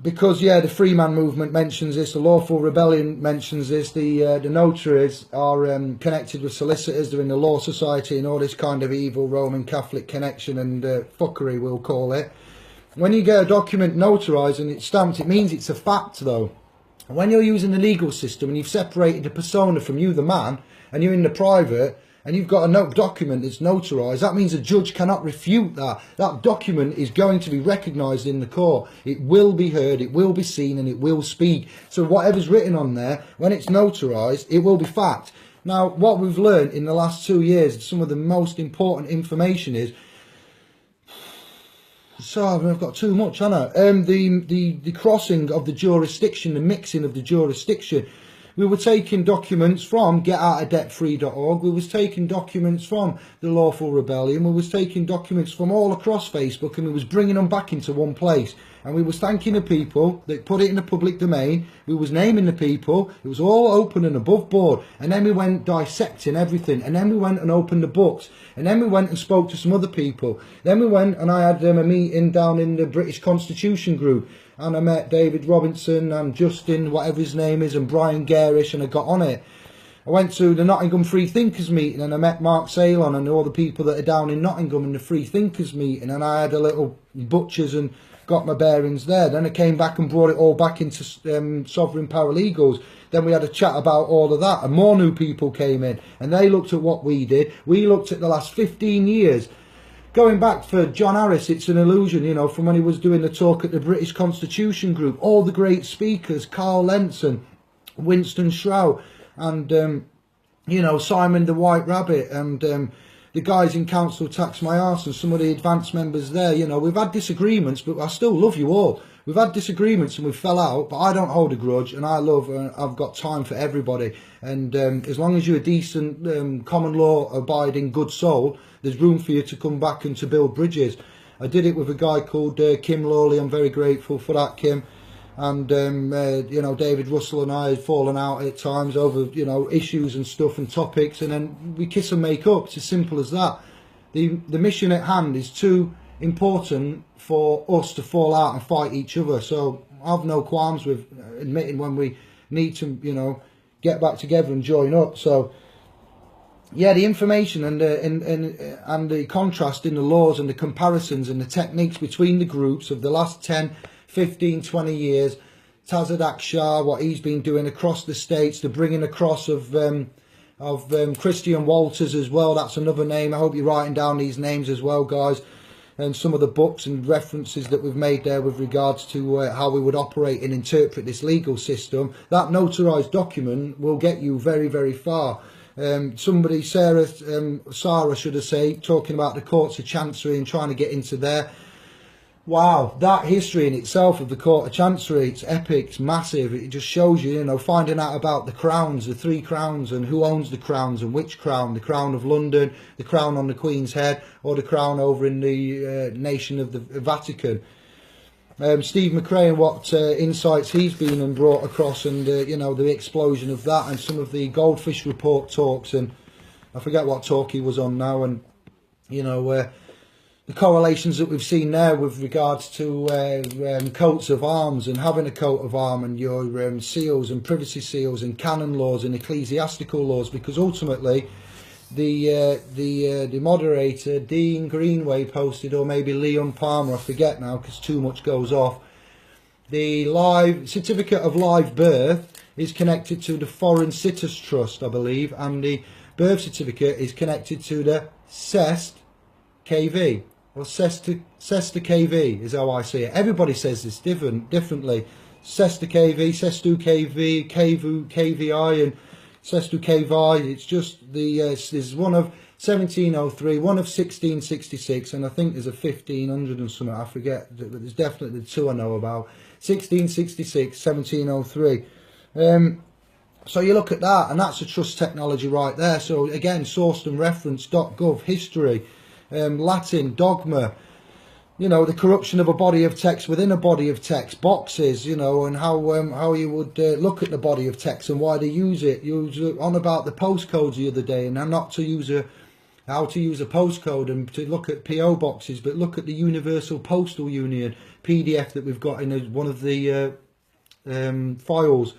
Because yeah, the free man movement mentions this, the lawful rebellion mentions this, the notaries are connected with solicitors, they're in the law society and all this kind of evil Roman Catholic connection and fuckery, we'll call it. When you get a document notarized and it's stamped, it means it's a fact though. When you're using the legal system and you've separated the persona from you, the man, and you're in the private, and you've got a document that's notarized, that means a judge cannot refute that. That document is going to be recognised in the court. It will be heard, it will be seen, and it will speak. So whatever's written on there, when it's notarized, it will be fact. Now, what we've learned in the last 2 years, some of the most important information is, so I've got too much, haven't I? The crossing of the jurisdiction, the mixing of the jurisdiction. We were taking documents from getoutofdebtfree.org, we was taking documents from the Lawful Rebellion, we was taking documents from all across Facebook, and we was bringing them back into one place. And we was thanking the people that put it in the public domain, we was naming the people, it was all open and above board. And then we went dissecting everything, and then we went and opened the books, and then we went and spoke to some other people. Then we went and I had a meeting down in the British Constitution group, and I met David Robinson and Justin, whatever his name is, and Brian Garish, and I got on it. I went to the Nottingham Free Thinkers meeting, and I met Mark Salon and all the people that are down in Nottingham in the Free Thinkers meeting, and I had a little butchers and got my bearings there. Then I came back and brought it all back into Sovereign Paralegals. Then we had a chat about all of that, and more new people came in, and they looked at what we did. We looked at the last 15 years. Going back for John Harris, it's an illusion, you know, from when he was doing the talk at the British Constitution group. All the great speakers, Carl Lenson, Winston Shrout, and, you know, Simon the White Rabbit, and the guys in Council Tax My Arse, and some of the advanced members there. You know, we've had disagreements, but I still love you all. We've had disagreements and we fell out, but I don't hold a grudge, and I love, I've got time for everybody. And as long as you're a decent, common law abiding good soul, there's room for you to come back and to build bridges. I did it with a guy called Kim Lawley. I'm very grateful for that, Kim. And you know, David Russell and I had fallen out at times over, you know, issues and stuff and topics, and then we kiss and make up. It's as simple as that. The mission at hand is too important for us to fall out and fight each other. So I've no qualms with admitting when we need to, you know, get back together and join up. So yeah, the information and the contrast in the laws and the comparisons and the techniques between the groups of the last 10, 15, 20 years, Tazadak Shah, what he's been doing across the states, the bringing across of Christian Walters as well. That's another name. I hope you're writing down these names as well, guys. And some of the books and references that we've made there with regards to how we would operate and interpret this legal system. That notarized document will get you very, very far. Somebody, Sarah should have said, talking about the courts of chancery and trying to get into there. Wow, that history in itself of the Court of Chancery, it's epic, it's massive. It just shows you, you know, finding out about the crowns, the 3 crowns, and who owns the crowns and which crown. The crown of London, the crown on the Queen's head, or the crown over in the nation of the Vatican. Steve McRae and what insights he's been and brought across, and you know, the explosion of that, and some of the Goldfish Report talks, and I forget what talk he was on now, and you know, the correlations that we've seen there with regards to coats of arms and having a coat of arm, and your seals and privacy seals and canon laws and ecclesiastical laws, because ultimately the moderator Dean Greenway posted, or maybe Leon Palmer, I forget now because too much goes off, the live certificate of live birth is connected to the Foreign Sitters Trust, I believe, and the birth certificate is connected to the CEST KV. Well, Cesta KV is how I see it. Everybody says this differently. Cesta KV, Cestu KV, KVU, KVI, and Cestu KVI. It's just the there's one of 1703, one of 1666, and I think there's a 1500 and something. I forget, but there's definitely the two I know about. 1666, 1703. So you look at that, and that's a trust technology right there. So again, sourced and reference.gov, history. Latin, dogma, you know, the corruption of a body of text within a body of text, boxes, you know, and how you would look at the body of text and why they use it. You was on about the postcodes the other day, and not to use how to use a postcode and to look at PO boxes, but look at the Universal Postal Union PDF that we've got in one of the files,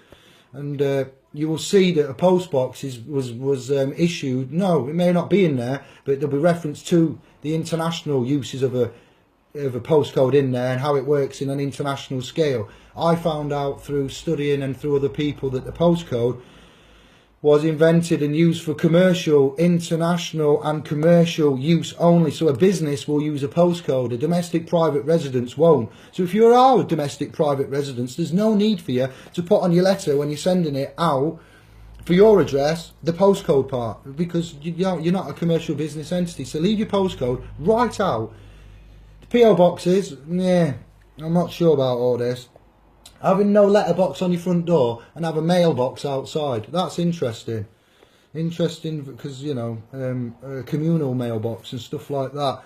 and you will see that a post box was issued. No, it may not be in there, but there'll be reference to the international uses of a postcode in there and how it works in an international scale. I found out through studying and through other people that the postcode was invented and used for commercial, international and commercial use only. So a business will use a postcode, a domestic private residence won't. So if you are a domestic private residence, there's no need for you to put on your letter when you're sending it out for your address the postcode part, because you're not a commercial business entity. So leave your postcode right out. The PO boxes, yeah, I'm not sure about all this. Having no letterbox on your front door and have a mailbox outside, that's interesting. Interesting because, you know, a communal mailbox and stuff like that.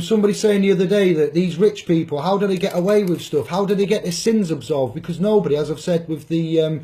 Somebody saying the other day that these rich people, how do they get away with stuff? How do they get their sins absolved? Because nobody, as I've said with the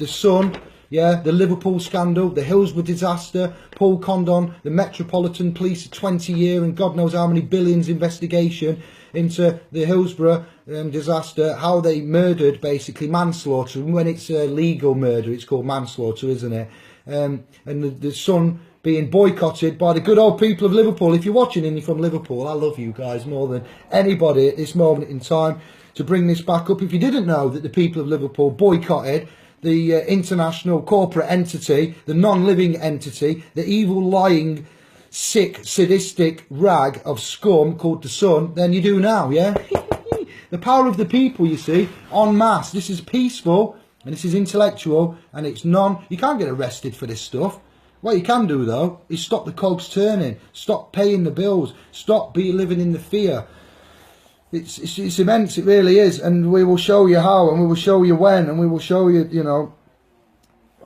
Sun, yeah, the Liverpool scandal, the Hillsborough disaster, Paul Condon, the Metropolitan Police 20-year and God knows how many billions investigation into the Hillsborough disaster, how they murdered, basically manslaughter. And when it's legal murder, it's called manslaughter, isn't it? And the Sun being boycotted by the good old people of Liverpool. If you're watching and you're from Liverpool, I love you guys more than anybody at this moment in time to bring this back up. If you didn't know that the people of Liverpool boycotted the international corporate entity, the non-living entity, the evil, lying, sick, sadistic rag of scum called the Sun, then you do now, yeah? The power of the people, you see, en masse. This is peaceful, and this is intellectual, and it's you can't get arrested for this stuff. What you can do, though, is stop the cogs turning, stop paying the bills, stop living in the fear. It's immense, it really is, and we will show you how, and we will show you when, and we will show you, you know,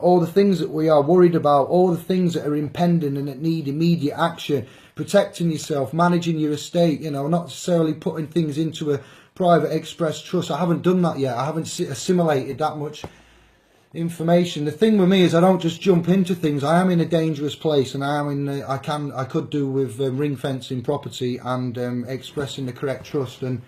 all the things that we are worried about, all the things that are impending and that need immediate action, protecting yourself, managing your estate, you know, not necessarily putting things into a private express trust. I haven't done that yet. I haven't assimilated that much information. The thing with me is I don't just jump into things. I am in a dangerous place, and I am in. I could do with ring fencing property and expressing the correct trust and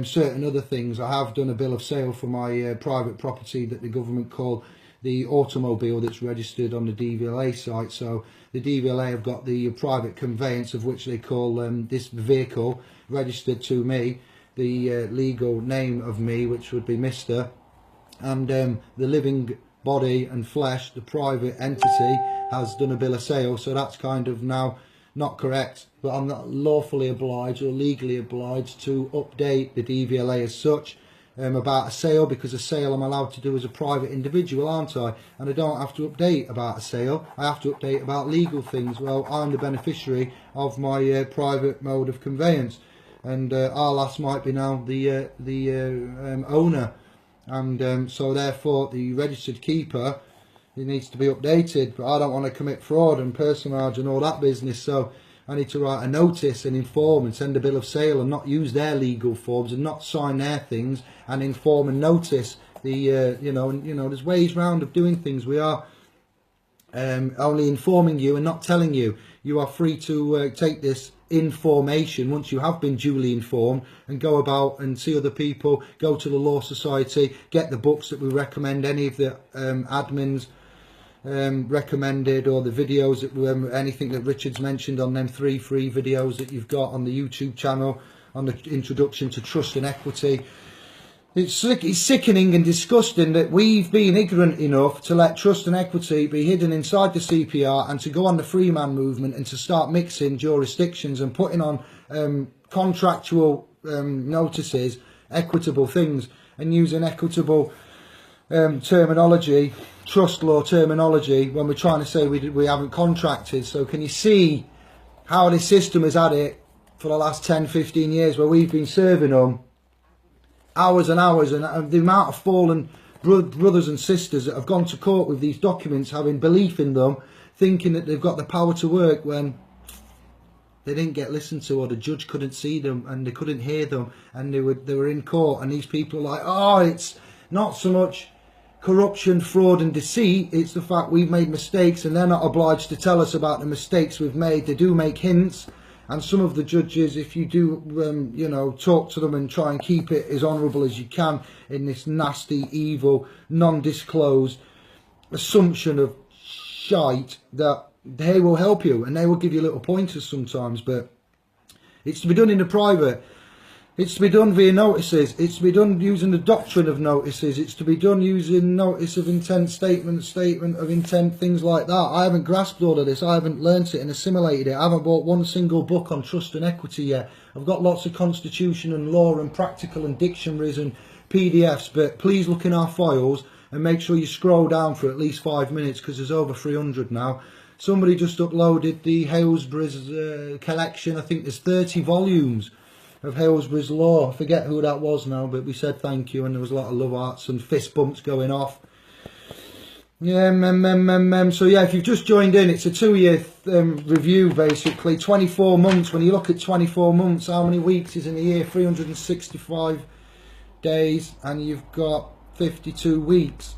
certain other things. I have done a bill of sale for my private property that the government call the automobile that's registered on the DVLA site. So the DVLA have got the private conveyance of which they call this vehicle registered to me, the legal name of me, which would be Mr. And the living body and flesh, the private entity, has done a bill of sale. So that's kind of now not correct, but I'm not lawfully obliged or legally obliged to update the DVLA as such about a sale, because a sale I'm allowed to do as a private individual, aren't I? And I don't have to update about a sale. I have to update about legal things. Well, I'm the beneficiary of my private mode of conveyance, and our lass might be now the owner, and so therefore the registered keeper, it needs to be updated. But I don't want to commit fraud and personage and all that business, so I need to write a notice and inform and send a bill of sale and not use their legal forms and not sign their things and inform and notice the you know, and you know, there's ways round of doing things. We are only informing you and not telling you. You are free to take this information once you have been duly informed and go about and see other people, go to the Law Society, get the books that we recommend, any of the admins recommended, or the videos that anything that Richard's mentioned on them 3 free videos that you've got on the YouTube channel on the introduction to trust and equity. It's sickening and disgusting that we've been ignorant enough to let trust and equity be hidden inside the CPR and to go on the free man movement and to start mixing jurisdictions and putting on contractual notices, equitable things, and using equitable terminology, trust law terminology, when we're trying to say we haven't contracted. So can you see how this system has had it for the last 10-15 years, where we've been serving them hours and hours, and the amount of fallen brothers and sisters that have gone to court with these documents, having belief in them, thinking that they've got the power to work, when they didn't get listened to, or the judge couldn't see them and they couldn't hear them, and they were in court, and these people are like, oh, it's not so much corruption, fraud and deceit, it's the fact we've made mistakes and they're not obliged to tell us about the mistakes we've made. They do make hints, and some of the judges, if you do you know, talk to them and try and keep it as honourable as you can in this nasty, evil, non-disclosed assumption of shite, that they will help you and they will give you little pointers sometimes. But it's to be done in the private. It's to be done via notices. It's to be done using the doctrine of notices. It's to be done using notice of intent, statement of intent, things like that. I haven't grasped all of this. I haven't learnt it and assimilated it. I haven't bought one single book on trust and equity yet. I've got lots of constitution and law and practical and dictionaries and PDFs, but please look in our files and make sure you scroll down for at least 5 minutes, because there's over 300 now. Somebody just uploaded the Halesbury's collection. I think there's 30 volumes of Halesbury's law. I forget who that was now, but we said thank you, and there was a lot of love hearts and fist bumps going off. Yeah, so yeah, if you've just joined in, it's a 2-year review, basically. 24 months. When you look at 24 months, how many weeks is in a year? 365 days, and you've got 52 weeks.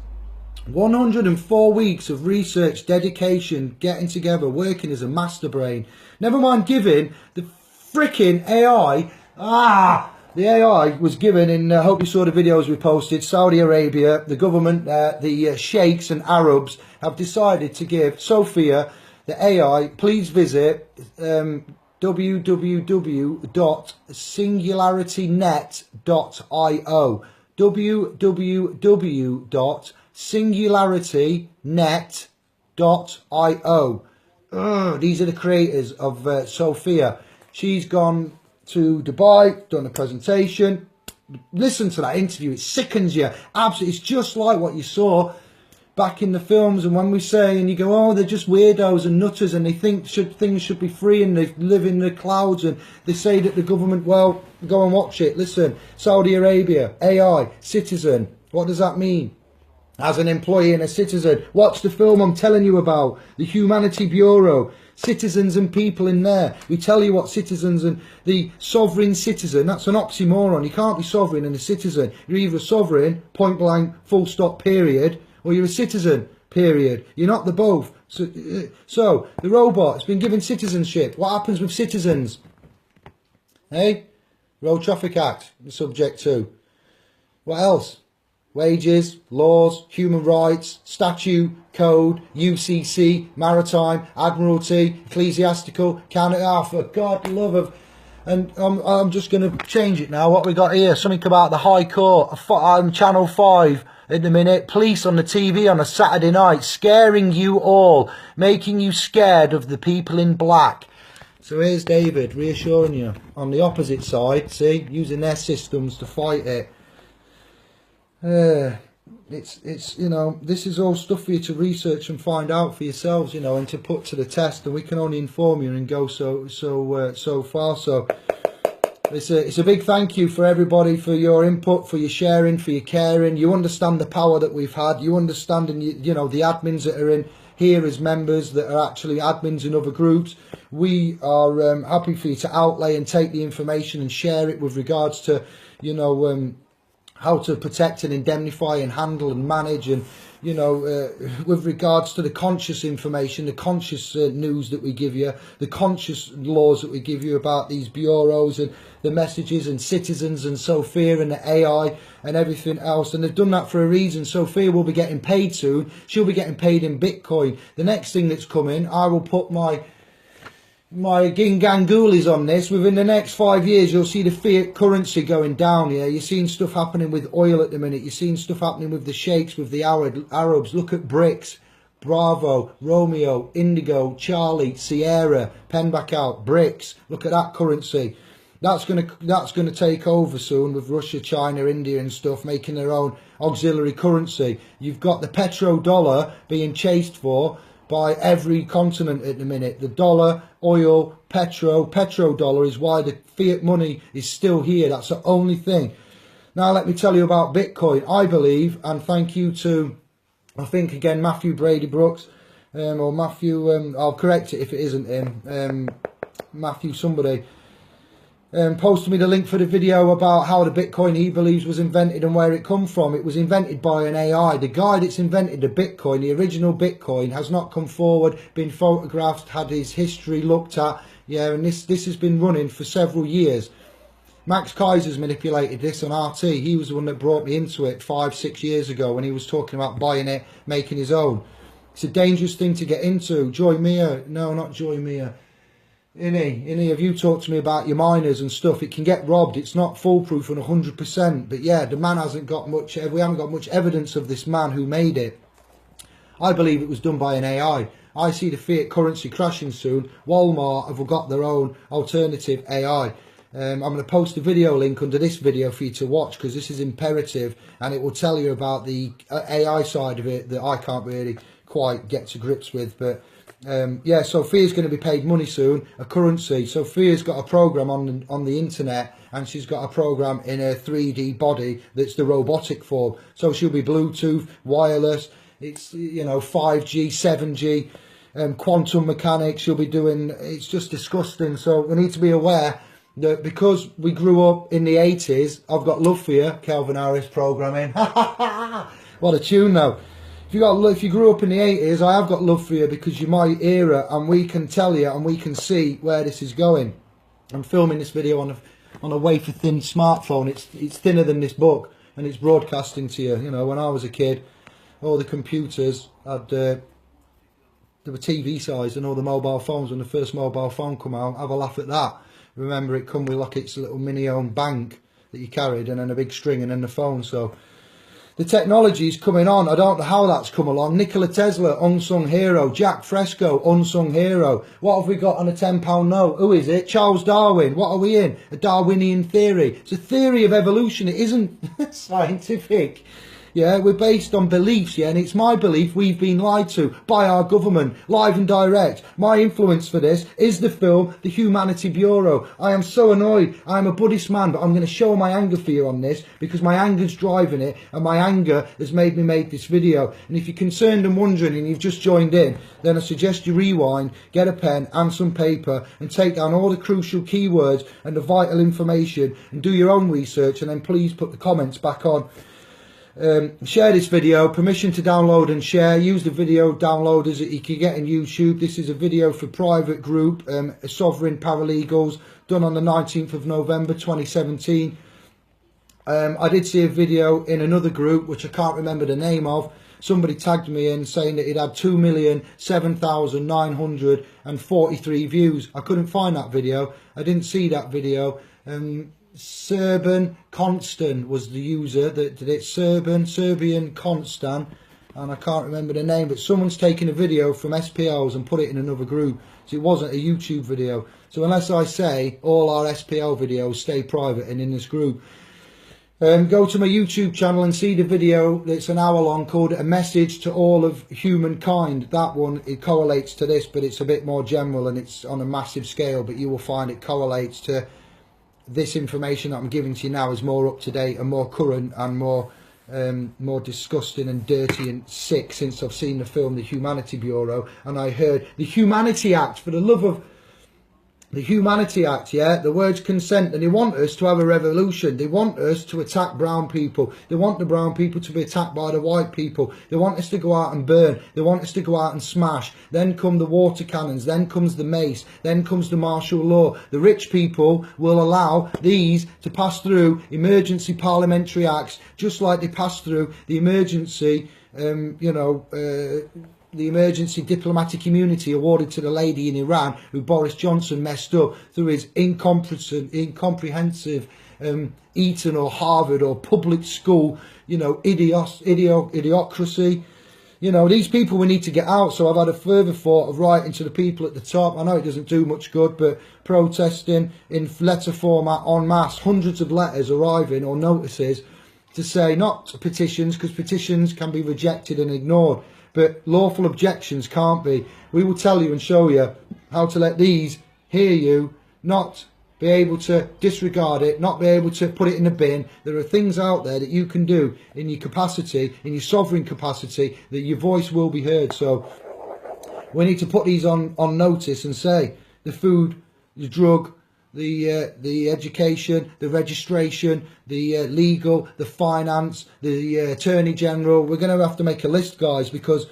104 weeks of research, dedication, getting together, working as a master brain. Never mind giving the freaking AI. The AI was given in, I hope you saw the videos we posted, Saudi Arabia, the government, the Sheikhs and Arabs have decided to give Sophia, the AI, please visit www.singularitynet.io, www.singularitynet.io. These are the creators of Sophia. She's gone to Dubai, done a presentation. Listen to that interview, it sickens you. Absolutely, it's just like what you saw back in the films. And when we say, and you go, oh, they're just weirdos and nutters, and they think things should be free, and they live in the clouds, and they say that the government, well, go and watch it. Listen, Saudi Arabia, AI, citizen. What does that mean? As an employee and a citizen. Watch the film I'm telling you about, the Humanity Bureau. Citizens and people in there. We tell you what citizens and the sovereign citizen, that's an oxymoron. You can't be sovereign and a citizen. You're either a sovereign, point blank, full stop, period, or you're a citizen, period. You're not the both. So the robot has been given citizenship. What happens with citizens? Hey? Road Traffic Act, subject to. What else? Wages, laws, human rights, statute, code, UCC, maritime, admiralty, ecclesiastical, Canada. Oh, for God love of... And I'm just going to change it now. What we got here? Something about the High Court. Channel 5 in a minute. Police on the TV on a Saturday night, scaring you all, making you scared of the people in black. So here's David reassuring you on the opposite side. See, using their systems to fight it. It's you know, this is all stuff for you to research and find out for yourselves, you know, and to put to the test, and we can only inform you and go so far. So it's a big thank you for everybody, for your input, for your sharing, for your caring. You understand the power that we've had. You understand, and you know, the admins that are in here as members that are actually admins in other groups. we are happy for you to outlay and take the information and share it with regards to, you know, how to protect and indemnify and handle and manage, and you know, with regards to the conscious information, the conscious news that we give you, the conscious laws that we give you about these bureaus and the messages and citizens and Sophia and the AI and everything else. And they've done that for a reason. Sophia will be getting paid soon. She'll be getting paid in Bitcoin. The next thing that's coming, I will put my gingangoolies on this. Within the next 5 years, you'll see the fiat currency going down. Yeah, you're seeing stuff happening with oil at the minute. You're seeing stuff happening with the sheikhs, with the Arabs. Look at BRICS, Bravo, Romeo, Indigo, Charlie, Sierra, pen back out, BRICS. Look at that currency. That's gonna take over soon with Russia, China, India and stuff making their own auxiliary currency. You've got the petrodollar being chased for by every continent at the minute. The dollar, oil, petrodollar is why the fiat money is still here. That's the only thing. Now let me tell you about Bitcoin. I believe, and thank you to, I think again, Matthew Brady Brooks, or Matthew, I'll correct it if it isn't him, Matthew somebody, posted me the link for the video about how the Bitcoin he believes was invented and where it come from. It was invented by an AI. The guy that's invented the Bitcoin, the original Bitcoin, has not come forward, been photographed, had his history looked at. Yeah, and this has been running for several years. Max Kaiser's manipulated this on RT. He was the one that brought me into it 5-6 years ago when he was talking about buying it, making his own. It's a dangerous thing to get into. Joy Mia, no, not Joy Mia. Any of you talk to me about your miners and stuff. It can get robbed. It's not foolproof and 100%. But yeah, the man hasn't got much. We haven't got much evidence of this man who made it. I believe it was done by an AI. I see the fiat currency crashing soon. Walmart have got their own alternative AI. I'm going to post a video link under this video for you to watch because this is imperative and it will tell you about the AI side of it that I can't really quite get to grips with. But yeah, Sophia's going to be paid money soon, a currency. Sophia's got a program on the internet, and she's got a program in her 3D body that's the robotic form. So she'll be Bluetooth, wireless. It's, you know, 5G, 7G, quantum mechanics. She'll be doing. It's just disgusting. So we need to be aware that because we grew up in the 80s, I've got love for you, Calvin Harris programming. What a tune though. If you grew up in the 80s, I have got love for you because you're my era, and we can tell you and we can see where this is going. I'm filming this video on a wafer thin smartphone. It's thinner than this book, and it's broadcasting to you. You know, when I was a kid, all the computers had they were TV size, and all the mobile phones, when the first mobile phone come out, have a laugh at that. Remember, it come with like its little mini own bank that you carried, and then a big string, and then the phone. So the technology is coming on. I don't know how that's come along. Nikola Tesla, unsung hero. Jaques Fresco, unsung hero. What have we got on a £10 note? Who is it? Charles Darwin. What are we in? A Darwinian theory. It's a theory of evolution. It isn't scientific. Yeah, we're based on beliefs, yeah, and it's my belief we've been lied to by our government, live and direct. My influence for this is the film The Humanity Bureau. I am so annoyed. I'm a Buddhist man, but I'm going to show my anger for you on this because my anger's driving it, and my anger has made me make this video. And if you're concerned and wondering and you've just joined in, then I suggest you rewind, get a pen and some paper and take down all the crucial keywords and the vital information and do your own research, and then please put the comments back on. Share this video, permission to download and share. Use the video downloaders that you can get in YouTube. This is a video for private group, Sovereign Paralegals, done on the 19th of November 2017. I did see a video in another group which I can't remember the name of. Somebody tagged me in saying that it had 2,007,943 views. I couldn't find that video. I didn't see that video. Serbian Constant was the user that did it. Serbian Constant, and I can't remember the name, but someone's taken a video from S.P.L'S and put it in another group, so it wasn't a YouTube video. So unless I say all our S.P.L. videos stay private and in this group, go to my YouTube channel and see the video that's an hour long called A Message to All of Humankind. That one, it correlates to this, but it's a bit more general and it's on a massive scale, but you will find it correlates to this information that I'm giving to you now is more up to date and more current and more disgusting and dirty and sick since I've seen the film The Humanity Bureau, and I heard the Humanity Act. For the love of The Humanity Act, yeah, the words consent, and they want us to have a revolution. They want us to attack brown people. They want the brown people to be attacked by the white people. They want us to go out and burn. They want us to go out and smash. Then come the water cannons. Then comes the mace. Then comes the martial law. The rich people will allow these to pass through emergency parliamentary acts, just like they pass through the emergency, the emergency diplomatic immunity awarded to the lady in Iran who Boris Johnson messed up through his incomprehensive Eton or Harvard or public school, idiocracy. These people we need to get out. So I've had a further thought of writing to the people at the top. I know it doesn't do much good, but protesting in letter format en masse, hundreds of letters arriving or notices to say, not petitions, because petitions can be rejected and ignored, but lawful objections can't be. We will tell you and show you how to let these hear you, not be able to disregard it, not be able to put it in the bin. There are things out there that you can do in your capacity, in your sovereign capacity, that your voice will be heard. So we need to put these on notice and say the food, the drug, the education, the registration, the legal, the finance, the Attorney General. We're going to have to make a list, guys, because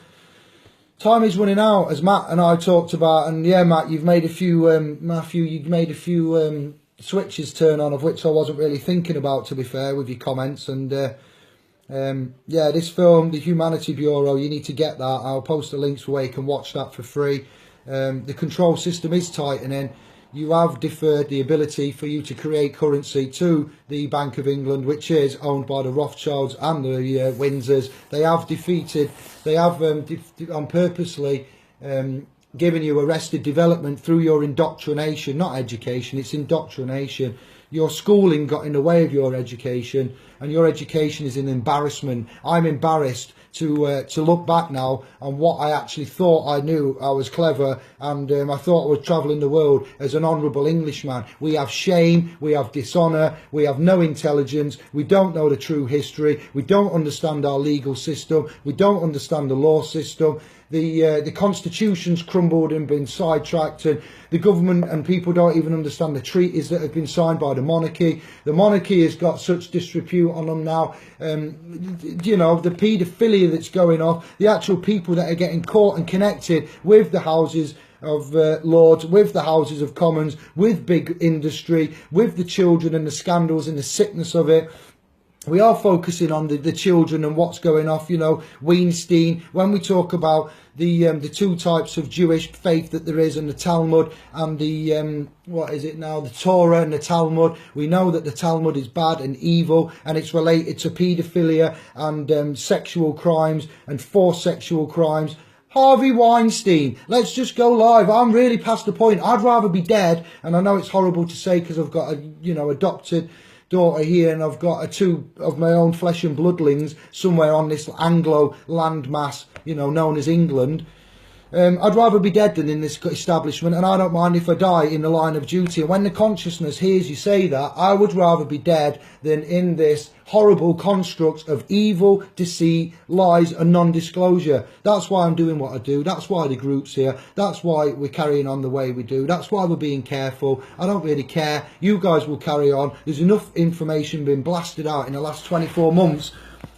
time is running out, as Matt and I talked about. And yeah, Matt, you've made a few, Matthew, you've made a few switches turn on, of which I wasn't really thinking about, to be fair, with your comments. And yeah, this film, The Humanity Bureau, you need to get that. I'll post the links where you can watch that for free. The control system is tightening. You have deferred the ability for you to create currency to the Bank of England, which is owned by the Rothschilds and the Windsors. They have defeated, they have purposely given you arrested development through your indoctrination, not education, it's indoctrination. Your schooling got in the way of your education, and your education is an embarrassment. I'm embarrassed to look back now on what I actually thought I knew. I was clever, and I thought I was travelling the world as an honourable Englishman. We have shame, we have dishonour, we have no intelligence, we don't know the true history, we don't understand our legal system, we don't understand the law system. The constitution's crumbled and been sidetracked, and the government and people don't even understand the treaties that have been signed by the monarchy. The monarchy has got such disrepute on them now. The paedophilia that's going off, the actual people that are getting caught and connected with the Houses of Lords, with the Houses of Commons, with big industry, with the children and the scandals and the sickness of it. We are focusing on the children and what's going off, Weinstein. When we talk about the two types of Jewish faith that there is, and the Talmud and the, what is it now, the Torah and the Talmud, we know that the Talmud is bad and evil, and it's related to paedophilia and sexual crimes and forced sexual crimes. Harvey Weinstein, let's just go live. I'm really past the point. I'd rather be dead, and I know it's horrible to say because I've got a, adopted daughter here, and I've got two of my own flesh and bloodlings somewhere on this Anglo landmass, known as England. I'd rather be dead than in this establishment, and I don't mind if I die in the line of duty. And when the consciousness hears you say that, I would rather be dead than in this horrible construct of evil, deceit, lies and non-disclosure. That's why I'm doing what I do. That's why the group's here. That's why we're carrying on the way we do. That's why we're being careful. I don't really care. You guys will carry on. There's enough information being blasted out in the last 24 months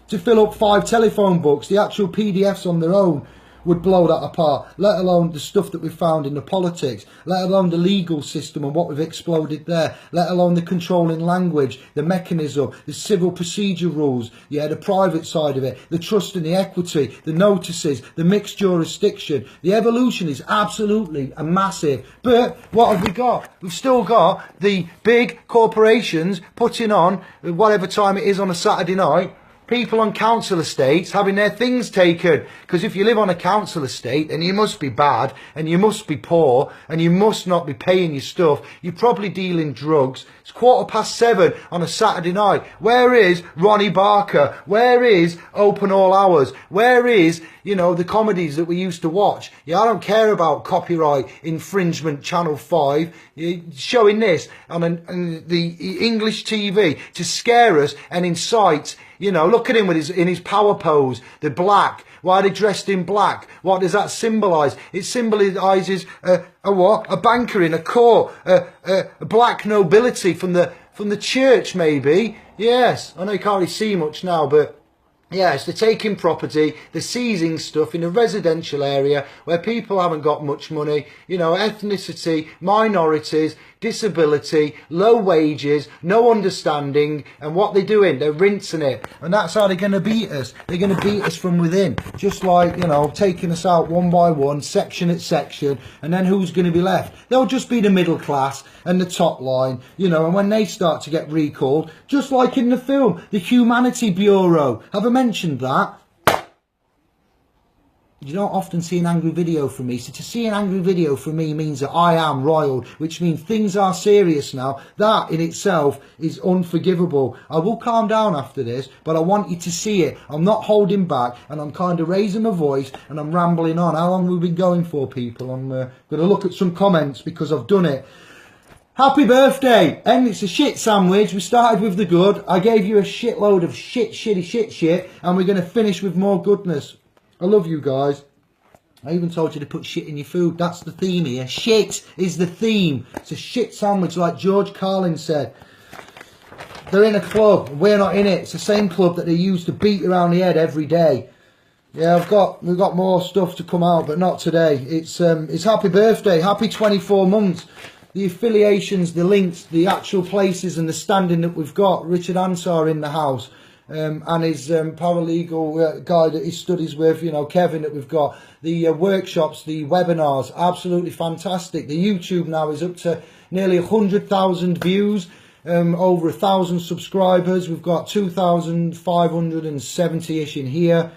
to fill up 5 telephone books. The actual PDFs on their own would blow that apart, let alone the stuff that we found in the politics, let alone the legal system and what we've exploded there, let alone the controlling language, the mechanism, the civil procedure rules, the private side of it, the trust and the equity, the notices, the mixed jurisdiction. The evolution is absolutely massive. But what have we got? We've still got the big corporations putting on, whatever time it is on a Saturday night, people on council estates having their things taken. Because if you live on a council estate, then you must be bad, and you must be poor, and you must not be paying your stuff. You're probably dealing drugs. It's 7:15 on a Saturday night. Where is Ronnie Barker? Where is Open All Hours? Where is, the comedies that we used to watch? I don't care about copyright infringement, Channel 5. Showing this on the English TV to scare us and incite. Look at him in his power pose, the black Why are they dressed in black? What does that symbolise? It symbolises a what? A banker in a court, a black nobility from the church, maybe. Yes, I know you can't really see much now, but yes, they're taking property, they're seizing stuff in a residential area where people haven't got much money, you know, ethnicity, minorities, disability, low wages, no understanding, and what they're doing, they're rinsing it. And that's how they're going to beat us. They're going to beat us from within. Just like, you know, taking us out one by one, section at section, and then who's going to be left? They'll just be the middle class and the top line, you know, and when they start to get recalled, just like in the film, the Humanity Bureau. Have I mentioned that? You don't often see an angry video from me, so to see an angry video from me means that I am roiled, which means things are serious now. That in itself is unforgivable. I will calm down after this, but I want you to see it. I'm not holding back, and I'm kind of raising my voice, and I'm rambling on. How long have we been going for, people? I'm going to look at some comments because I've done it. Happy birthday! And it's a shit sandwich. We started with the good. I gave you a shitload of shit, and we're going to finish with more goodness. I love you guys. I even told you to put shit in your food. That's the theme here. Shit is the theme. It's a shit sandwich, like George Carlin said. They're in a club. We're not in it. It's the same club that they use to beat around the head every day. Yeah, we've got more stuff to come out, but not today. It's happy birthday. Happy 24 months. The affiliations, the links, the actual places and the standing that we've got. Richard Ansar in the house. And his paralegal guy that he studies with, you know, Kevin, that we've got. The workshops, the webinars, absolutely fantastic. The YouTube now is up to nearly 100,000 views, over 1,000 subscribers. We've got 2,570-ish in here.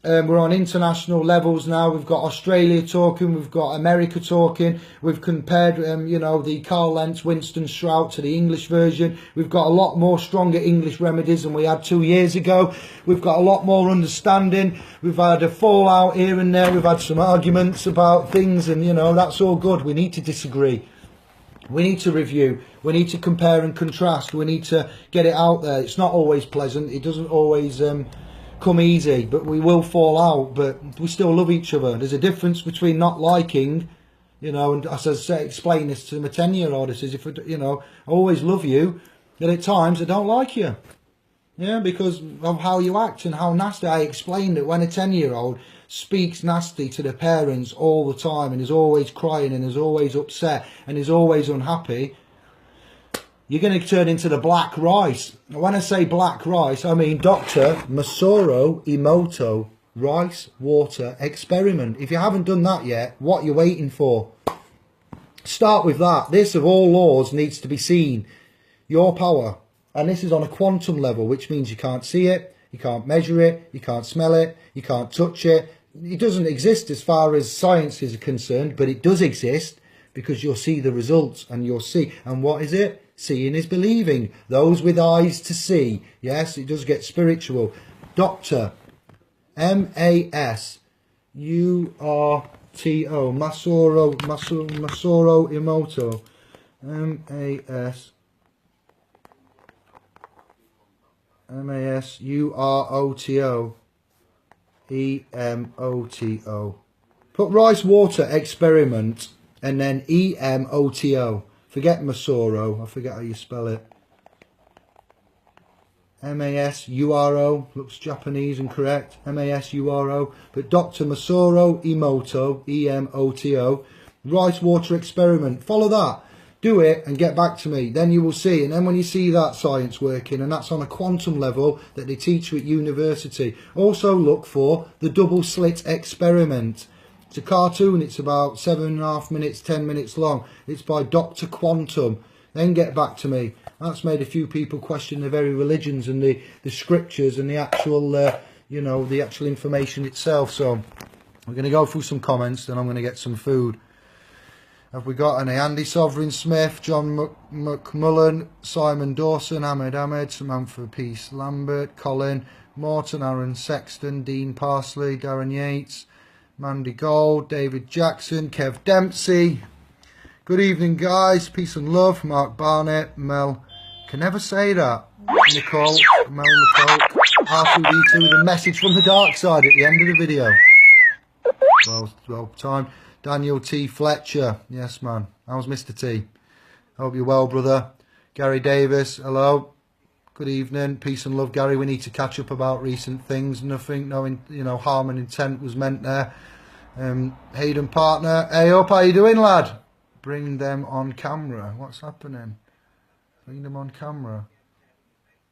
We're on international levels now. We've got Australia talking. We've got America talking. We've compared, you know, the Carl Lentz, Winston Strout to the English version. We've got a lot more stronger English remedies than we had 2 years ago. We've got a lot more understanding. We've had a fallout here and there. We've had some arguments about things, and, you know, that's all good. We need to disagree. We need to review. We need to compare and contrast. We need to get it out there. It's not always pleasant. It doesn't always come easy, but we will fall out, but we still love each other. There's a difference between not liking, you know, and as I say, explain this to my 10-year-old. I says, if you know, I always love you, but at times I don't like you. Yeah, because of how you act and how nasty. I explained that when a 10-year-old speaks nasty to the parents all the time and is always crying and is always upset and is always unhappy, you're going to turn into the black rice. When I say black rice, I mean Dr. Masaru Emoto rice water experiment. If you haven't done that yet, what are you waiting for? Start with that. This, of all laws, needs to be seen. Your power. And this is on a quantum level, which means you can't see it, you can't measure it, you can't smell it, you can't touch it. It doesn't exist as far as science is concerned, but it does exist because you'll see the results and you'll see. And what is it? Seeing is believing. Those with eyes to see. Yes, it does get spiritual. Dr. M-A-S-U-R-T-O. Masaru Emoto. M-A-S-U-R-O-T-O. E-M-O-T-O. Put rice water experiment and then E-M-O-T-O. Forget Masoro. I forget how you spell it. M-A-S-U-R-O. Looks Japanese and correct. M-A-S-U-R-O. But Dr. Masaru Emoto. E-M-O-T-O. Rice water experiment. Follow that. Do it and get back to me. Then you will see. And then when you see that science working, and that's on a quantum level that they teach you at university. Also look for the double slit experiment. It's a cartoon. It's about 7.5 minutes, 10 minutes long. It's by Dr. Quantum. Then get back to me. That's made a few people question their very religions and the scriptures and the actual, you know, the actual information itself. So we're going to go through some comments, then I'm going to get some food. Have we got any? Andy Sovereign Smith, John McMullen, Simon Dawson, Ahmed, Samantha Peace Lambert, Colin, Morton, Aaron Sexton, Dean Parsley, Darren Yates, Mandy Gold, David Jackson, Kev Dempsey. Good evening, guys. Peace and love. Mark Barnett, Mel Can never say that. Nicole, Mel Nicole, R2D2 with a message from the dark side at the end of the video. Well timed. Daniel T. Fletcher. Yes, man. How's Mr. T? Hope you're well, brother. Gary Davis. Hello. Good evening. Peace and love, Gary. We need to catch up about recent things. Nothing, no harm and intent was meant there. Hayden Partner. Hey up, how you doing, lad? Bring them on camera. What's happening? Bring them on camera.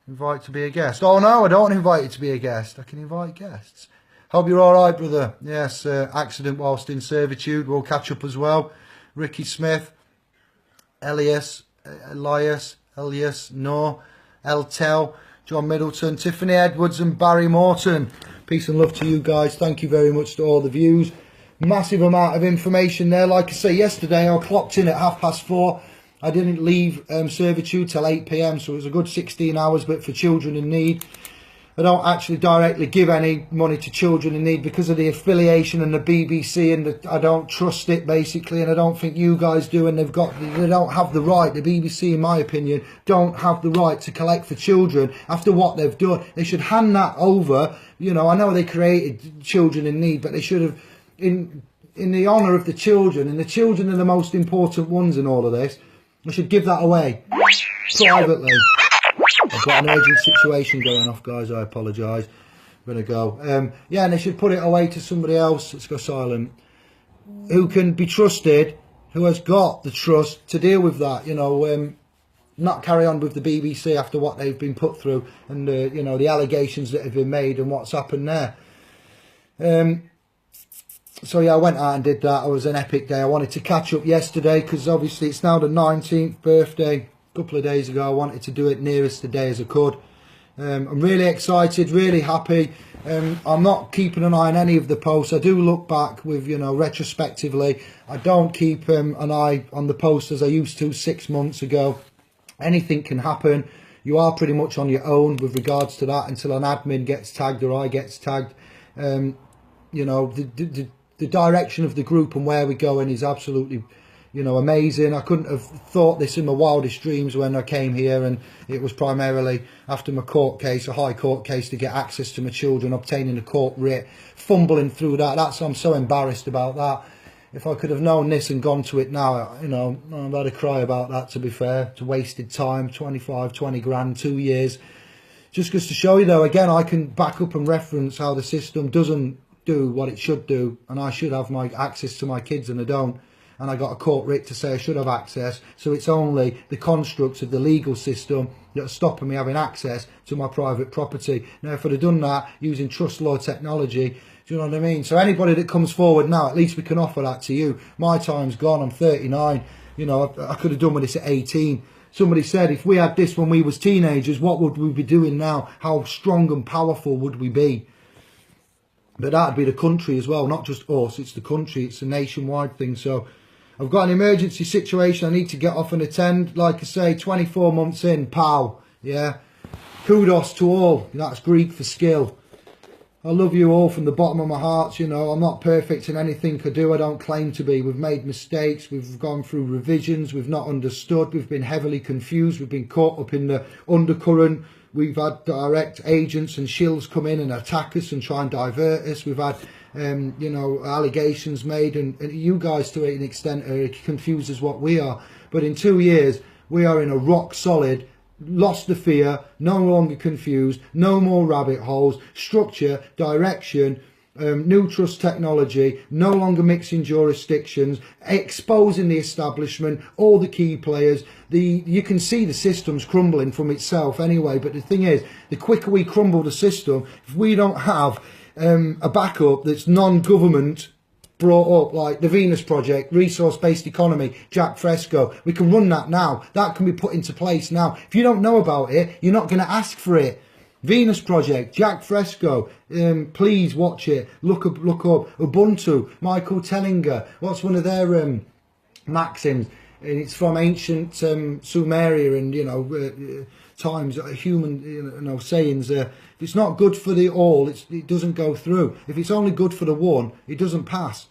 Invite to be a guest. Oh no, I don't invite you to be a guest. I can invite guests. Hope you're alright, brother. Yes, accident whilst in servitude. We'll catch up as well. Ricky Smith. Elias, no. Eltel, John Middleton, Tiffany Edwards and Barry Morton. Peace and love to you guys. Thank you very much to all the views. Massive amount of information there. Like I say, yesterday I clocked in at 4:30. I didn't leave servitude till 8 PM, so it was a good 16 hours, but for children in need. I don't actually directly give any money to children in need because of the affiliation and the BBC, and I don't trust it basically, and I don't think you guys do, and they don't have the right. The BBC, in my opinion, don't have the right to collect for children after what they've done. They should hand that over. You know, I know they created children in need, but they should have, in the honour of the children, and the children are the most important ones in all of this, they should give that away privately. I've got an urgent situation going off, guys. I apologise. I'm going to go. Yeah, and they should put it away to somebody else. Let's go silent. Who can be trusted, who has got the trust to deal with that. You know, not carry on with the BBC after what they've been put through and, you know, the allegations that have been made and what's happened there. So, yeah, I went out and did that. It was an epic day. I wanted to catch up yesterday because, obviously, it's now the 19th birthday. Couple of days ago I wanted to do it nearest the day as I could. I'm really excited, really happy. I'm not keeping an eye on any of the posts. I do look back with, you know, retrospectively. I don't keep an eye on the posts as I used to 6 months ago. Anything can happen. You are pretty much on your own with regards to that until an admin gets tagged or I gets tagged. You know, the direction of the group and where we're going is absolutely, you know, amazing. I couldn't have thought this in my wildest dreams when I came here, and it was primarily after my court case, a high court case, to get access to my children, obtaining a court writ, fumbling through that. I'm so embarrassed about that. If I could have known this and gone to it now, you know, I've had a cry about that, to be fair. It's wasted time, 20 grand, 2 years. Just goes to show you, though, again, I can back up and reference how the system doesn't do what it should do, and I should have my access to my kids, and I don't. And I got a court writ to say I should have access, so it's only the constructs of the legal system that are stopping me having access to my private property. Now, if I'd have done that using trust law technology, do you know what I mean? So anybody that comes forward now, at least we can offer that to you. My time's gone, I'm 39, you know, I could have done with this at 18. Somebody said, if we had this when we was teenagers, what would we be doing now? How strong and powerful would we be? But that'd be the country as well, not just us, it's the country, it's a nationwide thing. So I've got an emergency situation I need to get off and attend. Like I say, 24 months in, pow, yeah. Kudos to all. That's Greek for skill. I love you all from the bottom of my heart. You know, I'm not perfect in anything I do. I don't claim to be. We've made mistakes. We've gone through revisions. We've not understood. We've been heavily confused. We've been caught up in the undercurrent. We've had direct agents and shills come in and attack us and try and divert us. We've had you know, allegations made, and you guys to an extent are confused as what we are. But in 2 years, we are in a rock solid, lost the fear, no longer confused, no more rabbit holes, structure, direction, new trust technology, no longer mixing jurisdictions, exposing the establishment, all the key players. You can see the system's crumbling from itself anyway, but the thing is, the quicker we crumble the system, if we don't have a backup that's non-government brought up, like the Venus Project, resource-based economy, Jaques Fresco, we can run that now. That can be put into place now. If you don't know about it, you're not going to ask for it. Venus Project, Jaques Fresco, please watch it. Look up Ubuntu, Michael Tellinger. What's one of their maxims? And it's from ancient Sumeria and, you know, times, human, you know, sayings. If it's not good for the all, it doesn't go through. If it's only good for the one, it doesn't pass.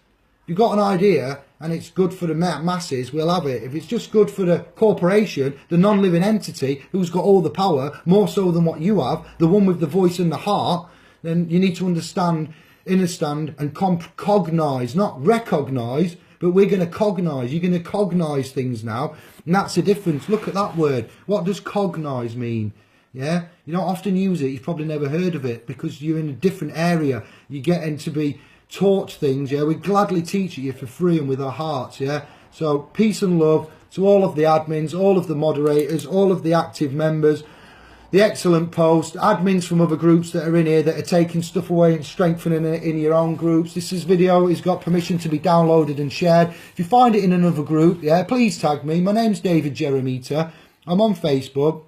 you've got an idea and it's good for the masses, we'll have it. If it's just good for the corporation, the non-living entity who's got all the power, more so than what you have, the one with the voice and the heart, then you need to understand and cognise, not recognise, but we're going to cognise. You're going to cognise things now, and that's the difference. Look at that word. What does cognise mean? Yeah, you don't often use it. You've probably never heard of it because you're in a different area. You're getting to be taught things. Yeah, we gladly teach it you for free and with our hearts. Yeah, so peace and love to all of the admins, all of the moderators, all of the active members, the excellent post, admins from other groups that are in here that are taking stuff away and strengthening it in your own groups. This video has got permission to be downloaded and shared. If you find it in another group, yeah, please tag me. My name's David Jeremita. I'm on Facebook.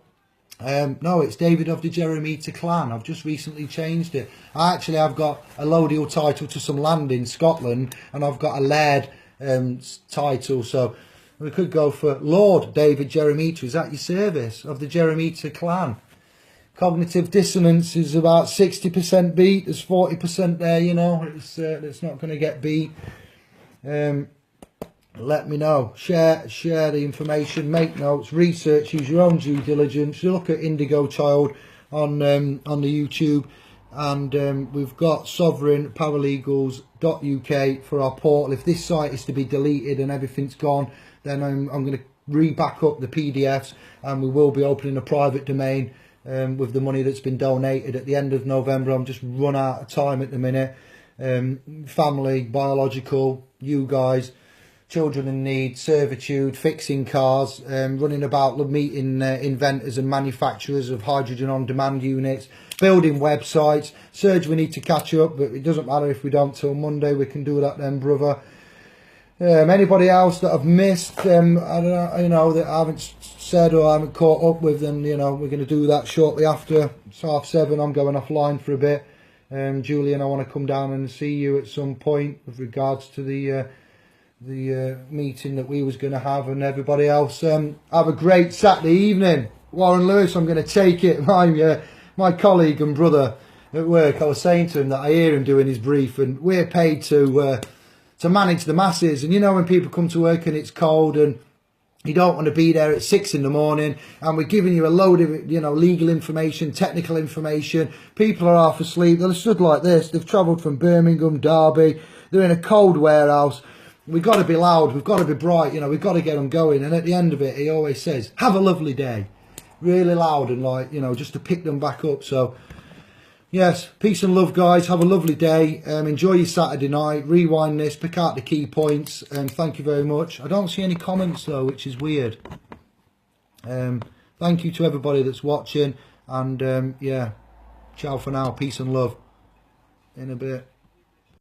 No, it's David of the Jeremita Clan. I've just recently changed it. I've got a Lodial title to some land in Scotland, and I've got a Laird title, so we could go for Lord David Jeremita. Is that your service of the Jeremita Clan? Cognitive dissonance is about 60% beat. There's 40% there, you know. It's not going to get beat. Let me know. Share the information. Make notes. Research. Use your own due diligence. Look at Indigo Child on the YouTube, and we've got Sovereign Paralegals.uk for our portal. If this site is to be deleted and everything's gone, then I'm going to re-back up the PDFs, and we will be opening a private domain. With the money that's been donated at the end of November. I'm just run out of time at the minute. Family, biological, you guys, children in need, servitude, fixing cars, running about meeting inventors and manufacturers of hydrogen on demand units, building websites. Serge, we need to catch up, but it doesn't matter if we don't till Monday. We can do that then, brother. Anybody else that I've missed, I don't know, you know, that I haven't said or I haven't caught up with, then, you know, we're going to do that shortly after. It's 7:30. I'm going offline for a bit. Julian, I want to come down and see you at some point with regards to the meeting that we was going to have, and everybody else. Have a great Saturday evening. Warren Lewis, I'm going to take it. My colleague and brother at work, I was saying to him that I hear him doing his brief, and we're paid to manage the masses. And you know, when people come to work and it's cold and you don't want to be there at 6 in the morning, and we're giving you a load of, you know, legal information, technical information. People are half asleep. They're stood like this. They've travelled from Birmingham, Derby. They're in a cold warehouse. We've got to be loud. We've got to be bright. You know, we've got to get them going. And at the end of it, he always says, have a lovely day. Really loud and, like, you know, just to pick them back up. So, yes, peace and love, guys. Have a lovely day. Enjoy your Saturday night. Rewind this, pick out the key points, and thank you very much. I don't see any comments though, which is weird. Thank you to everybody that's watching, and yeah, ciao for now. Peace and love. In a bit.